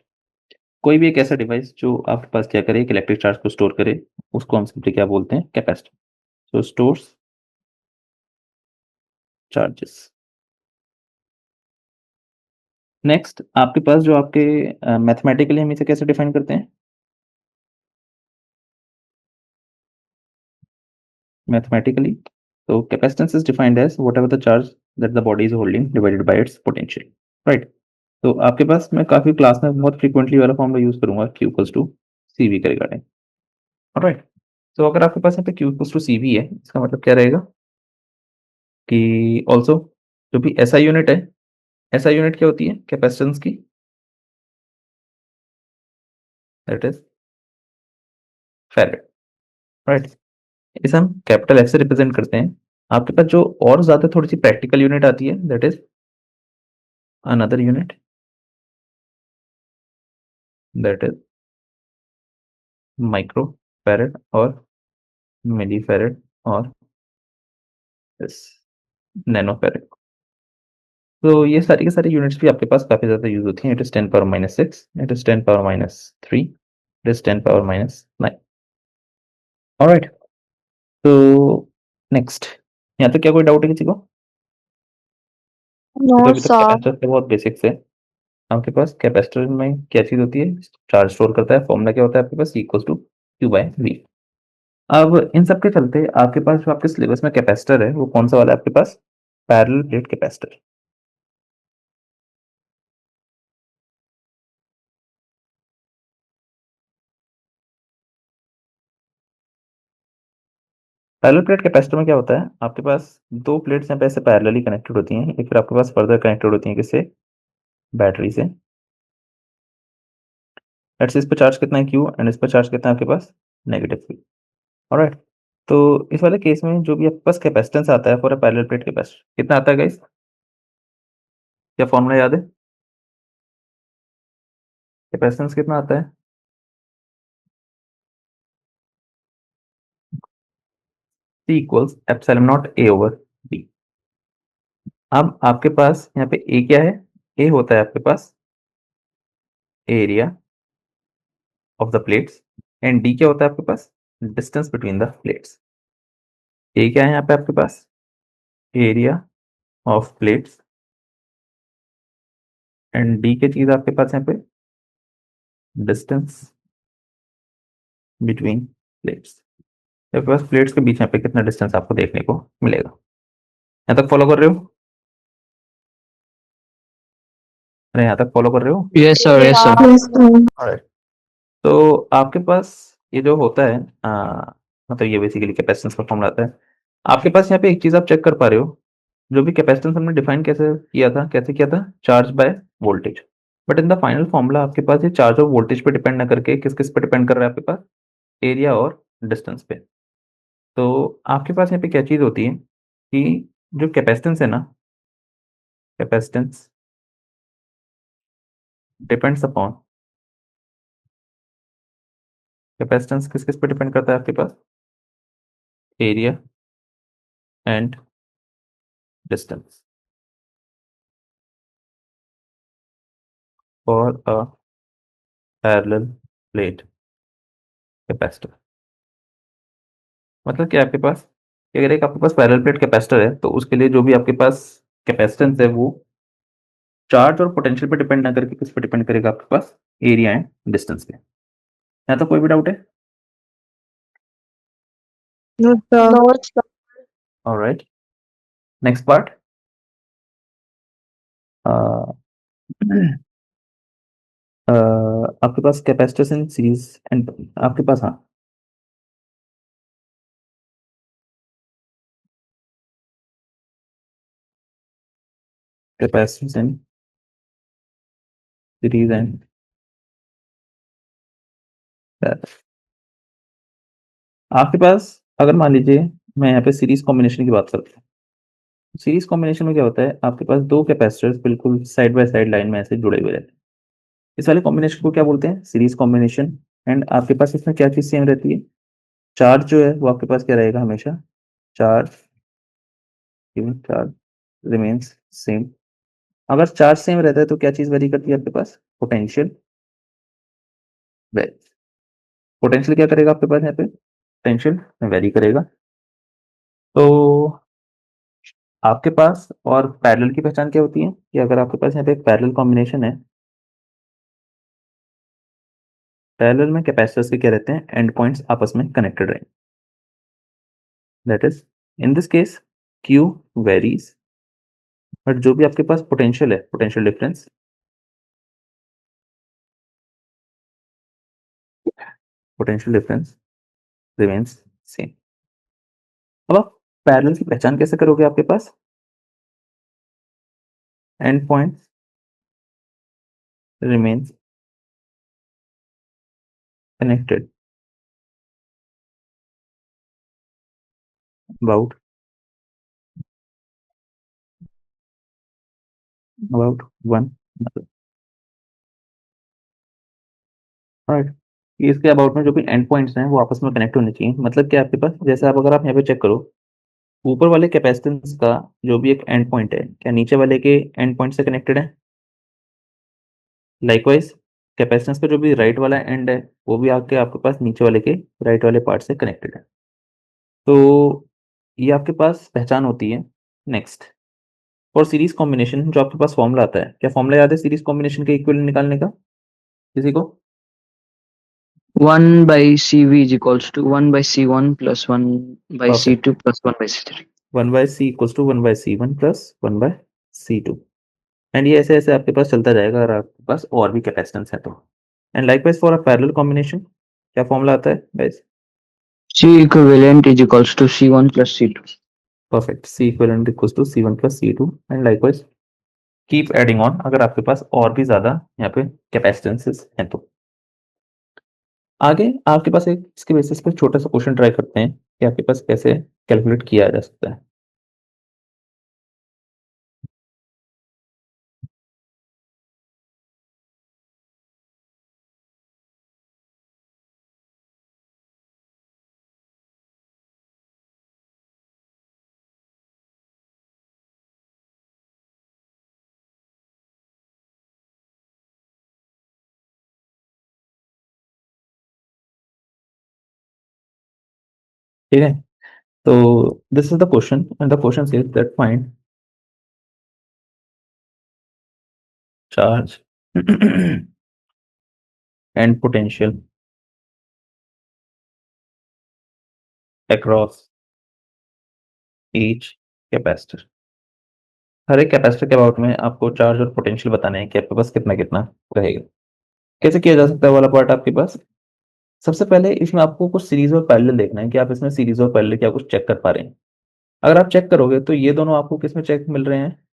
कोई भी एक ऐसा डिवाइस जो आपके पास क्या करे, एक इलेक्ट्रिक चार्ज को स्टोर करे, उसको हम सिंपली क्या बोलते हैं, कैपेसिटर। सो स्टोर्स चार्जेस। नेक्स्ट आपके पास जो आपके मैथमेटिकली हम इसे कैसे डिफाइन करते हैं, mathematically So capacitance is defined as whatever the charge that the body is holding divided by its potential, right? तो आपके पास मैं काफी क्लास में बहुत फ्रीक्वेंटली वाला फॉर्मूला यूज करूंगा Q इक्वल्स टू CV के रिगार्डिंग, ऑलराइट। तो अगर आपके पास यहाँ पे Q इक्वल्स टू CV है, इसका मतलब क्या रहेगा कि ऑल्सो जो भी SI यूनिट है, SI यूनिट क्या होती है कैपेसिटेंस की, दैट इज फैरेड, राइट। इसे हम कैपिटल F से रिप्रेजेंट करते हैं। आपके पास जो और ज्यादा थोड़ी सी प्रैक्टिकल यूनिट आती है, that is another unit, that is micro farad और मिली फैरेड और नैनो फैरेड। तो ये सारी की सारी यूनिट्स भी आपके पास काफी ज्यादा यूज होती हैं। It is 10 power minus 6, it is 10 power minus 3, it is 10 power minus 9, alright. तो नेक्स्ट, यहाँ तक क्या कोई डाउट है किसी को? No, तो अभी तक sir. कैपेसिटर से बहुत बेसिक्स है। आपके पास कैपेसिटर में क्या चीज होती है, चार्ज स्टोर करता है। फॉर्मूला क्या होता है आपके पास, equals to Q by V। अब इन सब के चलते आपके पास जो आपके सिलेबस में कैपेसिटर है वो कौन सा वाला है आपके पास, parallel plate capacitor. Parallel plate capacitor में क्या होता है, आपके पास दो प्लेट्स यहाँ पे ऐसे पैरेलली कनेक्टेड होती हैं, या फिर आपके पास फर्दर कनेक्टेड होती हैं किससे, बैटरी से। लेट्स से इस पर चार्ज कितना है Q एंड इस पर चार्ज कितना है आपके पास, नेगेटिव Q, ऑलराइट। तो इस वाले केस में जो भी आपके पास कैपेसिटेंस आता है for a parallel plate capacitor कितना आता है गाइस, क्या फॉर्मूला याद है, कैपेसिटेंस कितना आता है, C equals epsilon not A over B। अब आपके पास यहाँ पे A क्या है, A होता है आपके पास area of the plates and D क्या होता है आपके पास, distance between the plates. A क्या है यहाँ पे आपके पास, area of plates and D की चीज आपके पास यहाँ पे डिस्टेंस बिटवीन प्लेट्स। आपके पास प्लेट्स के बीच यहाँ पे कितना डिस्टेंस आपको देखने को मिलेगा। यहाँ तक फॉलो कर रहे हो, अरे यहाँ तक फॉलो कर रहे हो, Yes, sir. Yes, sir. Yes, sir. Alright. तो आपके पास ये जो होता है मतलब ये बेसिकली कैपेसिटेंस का फॉर्मूला आता है। आपके पास यहाँ पे एक चीज आप चेक कर पा रहे हो, जो भी कैपेसिटेंस हमने डिफाइन कैसे किया था, charge by voltage. But in the final formula आपके पास ये चार्ज और वोल्टेज पे डिपेंड ना करके किस किस पे डिपेंड कर रहा है आपके पास, एरिया और डिस्टेंस पे। तो आपके पास यहाँ पे क्या चीज होती है कि जो कैपेसिटेंस है ना, कैपेसिटेंस डिपेंड्स अपॉन, कैपेसिटेंस किस किस पे डिपेंड करता है आपके पास, area and distance for a parallel plate capacitor. मतलब क्या आपके पास कि अगर एक आपके पास पैरेलल प्लेट कैपेसिटर है तो उसके लिए जो भी आपके पास कैपेसिटेंस है वो चार्ज और पोटेंशियल पे डिपेंड ना करके किस पे डिपेंड करेगा, आपके पास एरिया एंड डिस्टेंस पे। यहाँ तो कोई भी डाउट है, No, sir. No, sir. Alright. Next part, आपके पास कैपेसिटर्स इन सीरीज एंड आपके पास, हाँ कैपेसिटर्स इन सीरीज एंड आपके पास अगर मान लीजिए मैं यहाँ पे सीरीज कॉम्बिनेशन की बात करता हूँ, सीरीज कॉम्बिनेशन में क्या होता है, आपके पास दो कैपेसिटर्स बिल्कुल साइड बाय साइड लाइन में ऐसे जुड़े हुए रहते हैं। इस वाले कॉम्बिनेशन को क्या बोलते हैं, सीरीज कॉम्बिनेशन। एंड आपके पास इसमें क्या चीज सेम रहती है, चार्ज जो है वो आपके पास क्या रहेगा हमेशा, चार्ज चार्ज रिमेन्स सेम। अगर चार्ज सेम रहता है तो क्या चीज वेरी करती है आपके पास, पोटेंशियल। पोटेंशियल क्या करेगा आपके पास यहाँ पे, पोटेंशियल वेरी करेगा। तो आपके पास और पैरेलल की पहचान क्या होती है कि अगर आपके पास यहाँ पे एक पैरेलल कॉम्बिनेशन है, पैरेलल में कैपेसिटर्स के क्या रहते हैं, एंड पॉइंट्स आपस में कनेक्टेड रहेंगे, that is in this case Q varies, but जो भी आपके पास पोटेंशियल है, पोटेंशियल डिफरेंस, रिमेन्स सेम। अब आप पैरेलल की पहचान कैसे करोगे? आपके पास end points remains connected about 1 meter। Right, इसके अबाउट में जो भी एंड पॉइंट्स हैं वो आपस में कनेक्ट होने चाहिए। मतलब क्या आपके पास, जैसे आप अगर आप यहाँ पे चेक करो, ऊपर वाले कैपेसिटेंस का जो भी एक एंड पॉइंट है, क्या नीचे वाले के एंड पॉइंट से कनेक्टेड है? लाइकवाइज कैपेसिटेंस का जो भी राइट वाला एंड है वो भी आके आपके पास नीचे वाले के राइट वाले पार्ट से कनेक्टेड है। तो ये आपके पास पहचान होती है। नेक्स्ट, और सीरीज कॉम्बिनेशन जो आपके पास फॉर्मूला आता है, क्या फॉर्मूला याद है सीरीज कॉम्बिनेशन के इक्विवेलेंट निकालने का किसी को? 1 by CV is equals to 1 by C1 plus 1 by Perfect. C2 plus 1 by C3. 1 by C equals to 1 by C1 plus 1 by C2, and ये ऐसे ऐसे आपके पास चलता जाएगा अगर आपके पास और भी कैपेसिटेंस है तो। And likewise for a parallel combination क्या फॉर्मूला आता है guys? C equivalent is equals to C1 plus C2. Perfect, C equivalent equals to C1 plus C2, and likewise keep adding on अगर आपके पास और भी ज्यादा यहाँ पे कैपेसिटेंसेस हैं तो। आगे आपके पास एक इसके बेसिस पे छोटा सा क्वेश्चन ट्राई करते हैं कि आपके पास कैसे कैलकुलेट किया जा सकता है। ठीक है, तो this is the question and the question says that find charge and potential across each capacitor. हर एक कैपेसिटर के अबाउट में आपको चार्ज और पोटेंशियल बताने हैं कि आपके पास कितना कितना रहेगा। कैसे किया जा सकता है वाला पार्ट आपके पास? सबसे पहले इसमें आपको कुछ सीरीज और पैरेलल देखना है कि आप इसमें सीरीज और पैरेलल क्या कुछ चेक कर पा रहे हैं। अगर आप चेक करोगे तो ये दोनों आपको किसमें चेक मिल रहे हैं?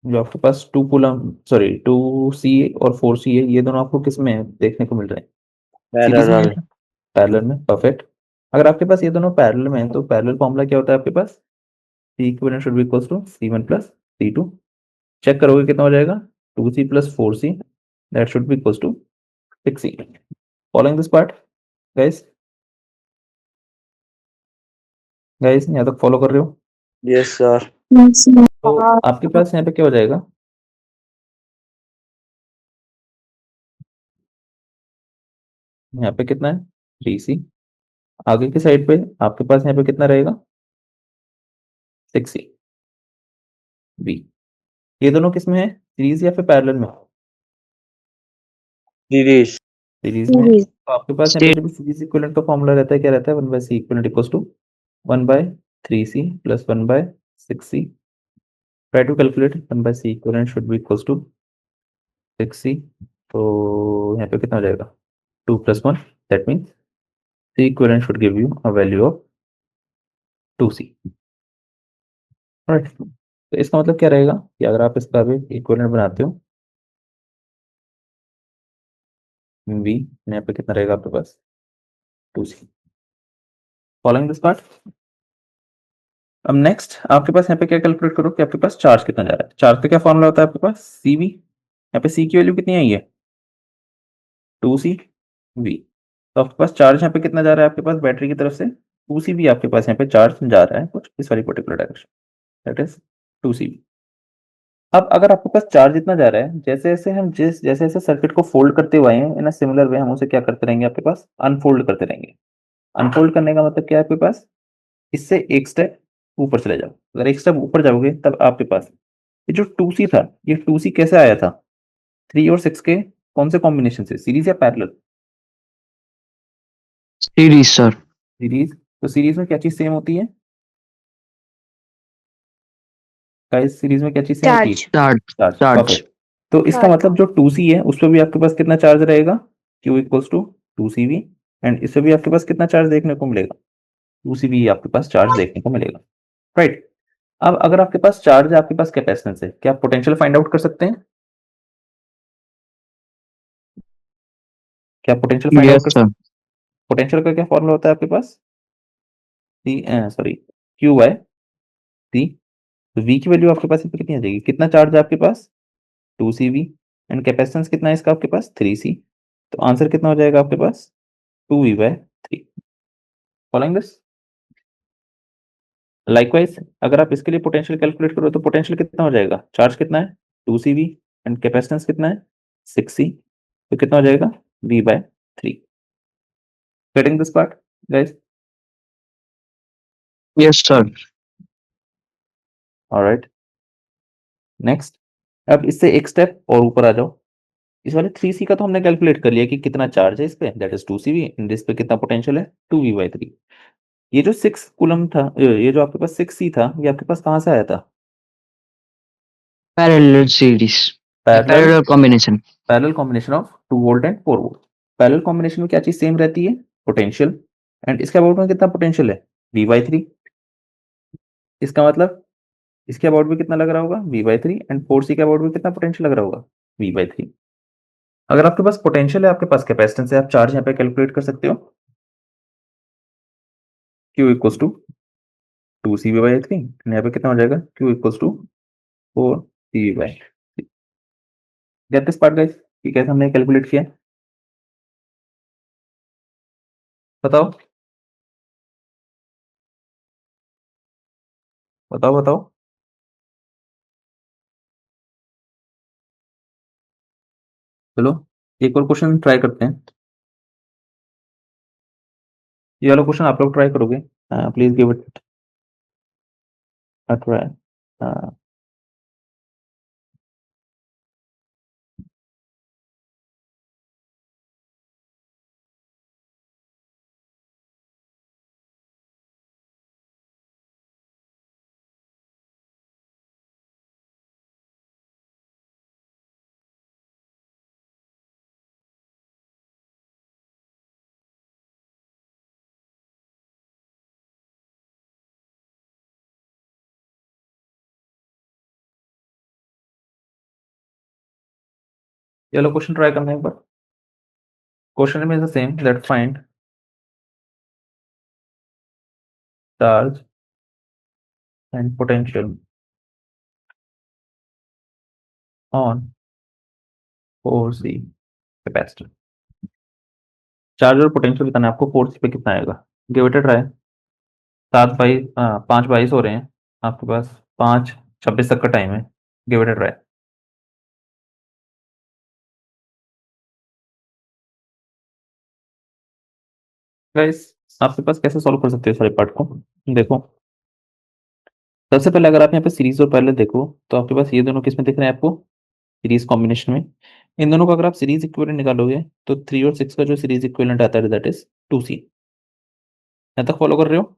जो आपके पास 2 कूलम, सॉरी 2C और 4C है, ये दोनों आपको किसमें देखने को मिल रहे हैं? सीरीज में, Parallel. पैरेलल में। परफेक्ट, अगर आपके पास ये दोनों पैरेलल में है तो पैरेलल फॉर्मूला क्या होता है आपके पास? C equivalent should be equals to C1 plus C2। Check करोगे कितना हो जाएगा? 2C plus 4C, that should be equals to 6C। Following this part guys? Guys यहाँ तक फॉलो कर रहे हो? Yes, sir. तो आपके पास यहाँ पे क्या हो जाएगा? यहाँ पे कितना है? 3C। आगे की साइड पे आपके पास यहाँ पे कितना रहेगा? 6C B। ये दोनों किसमें है? सीरीज या फिर पैरेलल में? Series. सीरीज में। तो आपके पास यहाँ पे जब सीरीज इक्विवेलेंट का फॉर्मूला रहता है, क्या रहता है? 1 by C equivalent equals to 1 by 3C plus 1 by 6C। Try to calculate 1 by C equivalent should be equals to 6C। तो यहाँ पे कितना हो जाएगा? 2 plus 1, that means C equivalent should give you a value of 2C। Right, तो इसका मतलब क्या रहेगा कि अगर आप इसका भी इक्विवेलेंट बनाते हो V, यहाँ पे कितना रहेगा आपके पास? 2C। Following this part. अब नेक्स्ट आपके पास यहाँ पे क्या कैलकुलेट करो कि आपके पास चार्ज कितना जा रहा है। चार्ज का क्या फॉर्मूला होता है आपके पास? CV। यहाँ पे C की वैल्यू कितनी आई है? 2C V। तो आपके पास चार्ज यहाँ पे कितना जा रहा है आपके पास बैटरी की तरफ से? 2C भी आपके पास यहाँ पे चार्ज जा रहा है कुछ इस वाली particular direction, that is 2C। अब अगर आपके पास चार्ज इतना जा रहा है, जैसे जैसे हम जैसे जैसे सर्किट को फोल्ड करते हुए हैं इन अ सिमिलर वे, हम उसे क्या करते रहेंगे? आपके पास अनफोल्ड करते रहेंगे। अनफोल्ड करने का मतलब क्या है आपके पास? इससे एक स्टेप ऊपर चले जाओ। अगर एक स्टेप ऊपर जाओगे तब आपके पास ये जो 2C था, ये 2C कैसे आया था? 3 और 6 के कौन से कॉम्बिनेशन से? सीरीज या पैरेलल? Series, sir. सीरीज। तो सीरीज में क्या चीज सेम होती है? गाइस सीरीज में क्या चीज सेम होती है? Charge. Charge charge. Charge perfect. तो इसका Charge. मतलब जो 2c है उस पर भी आपके पास कितना चार्ज रहेगा? Q equals to 2cv। And इससे भी आपके पास कितना चार्ज देखने को मिलेगा? 2cv आपके पास चार्ज देखने को मिलेगा, राइट। अब अगर आपके पास चार्ज है, आपके पास कैपेसिटेंस है, क्या आप पोटेंशियल फाइंड आउट कर सकते हैं? क्या पोटेंशियल फाइंड आउट यस कर सर। सकते? पोटेंशियल का क्या फॉर्मूला होता है आपके पास? Q by C। तो V की वैल्यू आपके पास यहाँ पे कितनी आ जाएगी? कितना चार्ज है आपके पास? 2cv। एंड कैपेसिटेंस कितना है इसका आपके पास? 3c। तो आंसर कितना हो जाएगा आपके पास? 2v by 3। Following this. Likewise अगर आप इसके लिए पोटेंशियल कैलकुलेट करो तो पोटेंशियल कितना हो जाएगा? चार्ज कितना है? 2cv। एंड कैपेसिटेंस कितना है? 6c। तो कितना हो जाएगा? v by 3। Getting this part guys? Yes sir. Alright, next. अब इससे एक स्टेप और ऊपर आ जाओ। इस वाले 3c का तो हमने कैलकुलेट कर लिया कि कितना चार्ज है इस पे, दैट इज 2cv। एंड इस पे कितना पोटेंशियल है? 2v by 3। ये जो 6 कूलम था, ये जो आपके पास 6c था, ये आपके पास कहाँ से आया था? Parallel series, parallel parallel combination. Parallel combination of 2 volt and 4 volt. Parallel combination में क्या चीज सेम रहती है? पोटेंशियल। एंड इसके अबाउट में कितना पोटेंशियल है? v by 3। इसका मतलब इसके अबाउट में कितना लग रहा होगा? v by 3। एंड 4c के अबाउट में कितना पोटेंशियल लग रहा होगा? v by 3। अगर आपके पास पोटेंशियल है, आपके पास कैपेसिटेंस है, आप चार्ज यहाँ पे कैलकुलेट कर सकते हो। q equals to 2cv by 3। यहाँ पे कितना हो जाएगा? q equals to 4cv by 3। Get this part guys कि कैसे हमने कैलकुलेट किया? बताओ बताओ बताओ। चलो एक और क्वेश्चन ट्राई करते हैं। ये वाला क्वेश्चन आप लोग ट्राई करोगे? Please give it a try. ये वाला क्वेश्चन ट्राई करना है एक बार। क्वेश्चन में the same, let find charge and potential on 4c capacitor. Charge और पोटेंशियल बताना है आपको। 4c पे कितना आएगा? Give it a try. 5 22 हो रहे हैं आपके पास। 5:26 तक का टाइम है। Give it a try. Guys आपके पास कैसे सॉल्व कर सकते हो सारे पार्ट को? देखो, सबसे पहले अगर आप यहाँ पे सीरीज और पैरेलल देखो तो आपके पास ये दोनों किस में दिख रहे हैं आपको? सीरीज कॉम्बिनेशन में। इन दोनों का अगर आप सीरीज इक्विवेलेंट निकालोगे तो 3 और 6 का जो सीरीज इक्विवेलेंट आता है दैट इज 2c। यहाँ तक फॉलो कर रहे हो?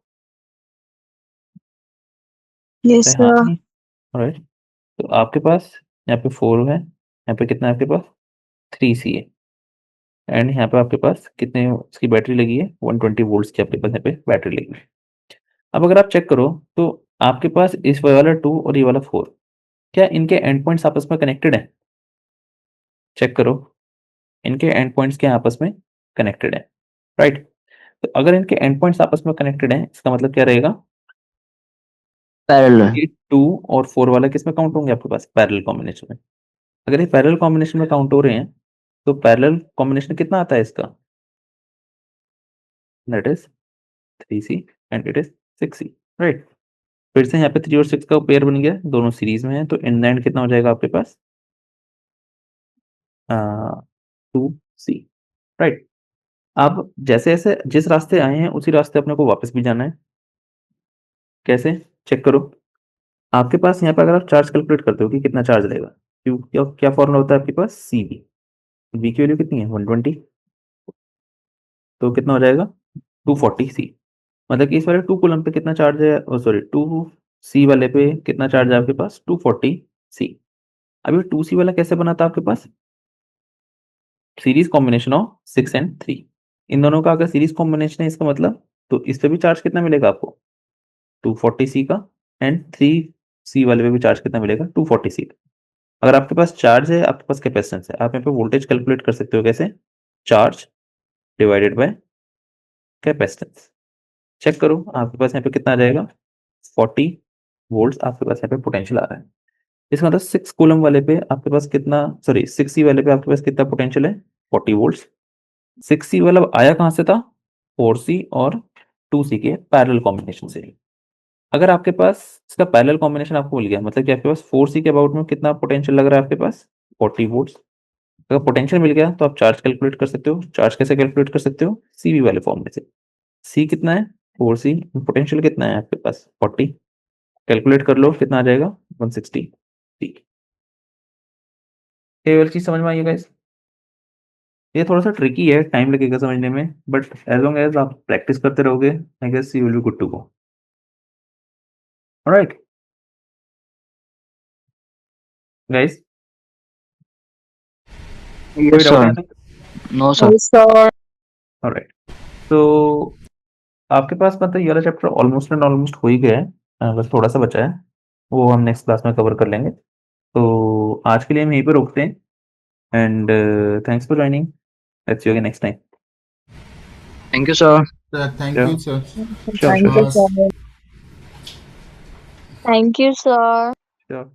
Yes, हाँ sir. नहीं? राइट। तो आपके पास यहाँ पे 4 है, यहाँ पे कितना है आपके पास? 3c है। एंड यहाँ पे आपके पास कितने इसकी बैटरी लगी है? 120 वोल्ट्स की आपके पास यहाँ पे बैटरी लगी है। अब अगर आप चेक करो तो आपके पास इस वाला 2 और ये वाला 4, क्या इनके एंड पॉइंट्स आपस में कनेक्टेड है? चेक करो, इनके एंड पॉइंट्स क्या आपस में कनेक्टेड है, राइट। तो अगर इनके एंड पॉइंट्स आपस में कनेक्टेड है, इसका मतलब क्या रहेगा? पैरेलल। ये 2 और 4 वाला किस में काउंट होंगे आपके पास? पैरेलल कॉम्बिनेशन में। अगर ये पैरेलल कॉम्बिनेशन में काउंट हो रहे हैं तो पैरेलल कॉम्बिनेशन कितना आता है इसका? That is 3c and it is 6c, right. फिर से यहाँ पे 3 और 6 का पेयर बन गया, दोनों सीरीज में है, तो इन द एंड कितना हो जाएगा आपके पास? 2c, right. अब जैसे जैसे जिस रास्ते आए हैं उसी रास्ते अपने को वापस भी जाना है। कैसे? चेक करो। आपके पास यहाँ पे अगर आप चार्ज कैलकुलेट करते हो कि कितना चार्ज रहेगा, क्यों क्या क्या फॉर्मूला होता है आपके पास? cv। v की वैल्यू कितनी है? 120। तो कितना हो जाएगा? 240c। मतलब कि इस वाले 2 कूलम पे कितना चार्ज है? सॉरी, 2 सी वाले पे कितना चार्ज है आपके पास 240 सी। अब ये 2C वाला कैसे बना था आपके पास, सीरीज कॉम्बिनेशन ऑफ 6 and 3। इन दोनों का अगर सीरीज कॉम्बिनेशन है इसका मतलब, तो इस पे भी चार्ज कितना मिलेगा आपको 240C का, एंड 3C वाले पे भी चार्ज कितना मिलेगा 240C का। अगर आपके पास चार्ज है, आपके पास कैपेसिटेंस है, आप यहाँ पे वोल्टेज कैलकुलेट कर सकते हो कैसे, charge divided by capacitance. Check करो आपके पास यहाँ पे कितना आ जाएगा 40 वोल्ट आपके पास यहाँ पे पोटेंशियल आ रहा है। इसका मतलब 6 कूलम वाले पे आपके पास कितना, सॉरी 6C वाले पे आपके पास कितना पोटेंशियल है 40 वोल्ट। 6C वाला आया कहाँ से था 4C और 2C के पैरेलल कॉम्बिनेशन से। अगर आपके पास इसका पैरेलल कॉम्बिनेशन आपको मिल गया, मतलब कि आपके पास 4C के अबाउट में कितना पोटेंशियल लग रहा है आपके पास 40 वोल्ट। अगर पोटेंशियल मिल गया तो आप चार्ज कैलकुलेट कर सकते हो। चार्ज कैसे कैलकुलेट कर सकते हो, CV वाले फॉर्म में से। C कितना है 4C, पोटेंशियल कितना है आपके पास 40, कैलकुलेट कर लो कितना आ जाएगा 160। ये वाली चीज समझ में आई है गाइस। ये थोड़ा सा ट्रिकी है, टाइम लगेगा समझने में, बट एज लॉन्ग एज आप प्रैक्टिस करते रहोगे I guess you will be good to go. Alright guys, कोई Yes, डाउट sir. है? No, sir. ऑलराइट, तो आपके पास मतलब ये वाला चैप्टर ऑलमोस्ट एंड ऑलमोस्ट हो ही गया है, बस थोड़ा सा बचा है, वो हम नेक्स्ट क्लास में कवर कर लेंगे। तो आज के लिए हम यहीं पे रोकते हैं, and thanks for joining, let's see you again next time. Thank you, sir. Thank Yeah. you, sir. Sure, Thank you, Uh, sir. Thank you, sir. sure.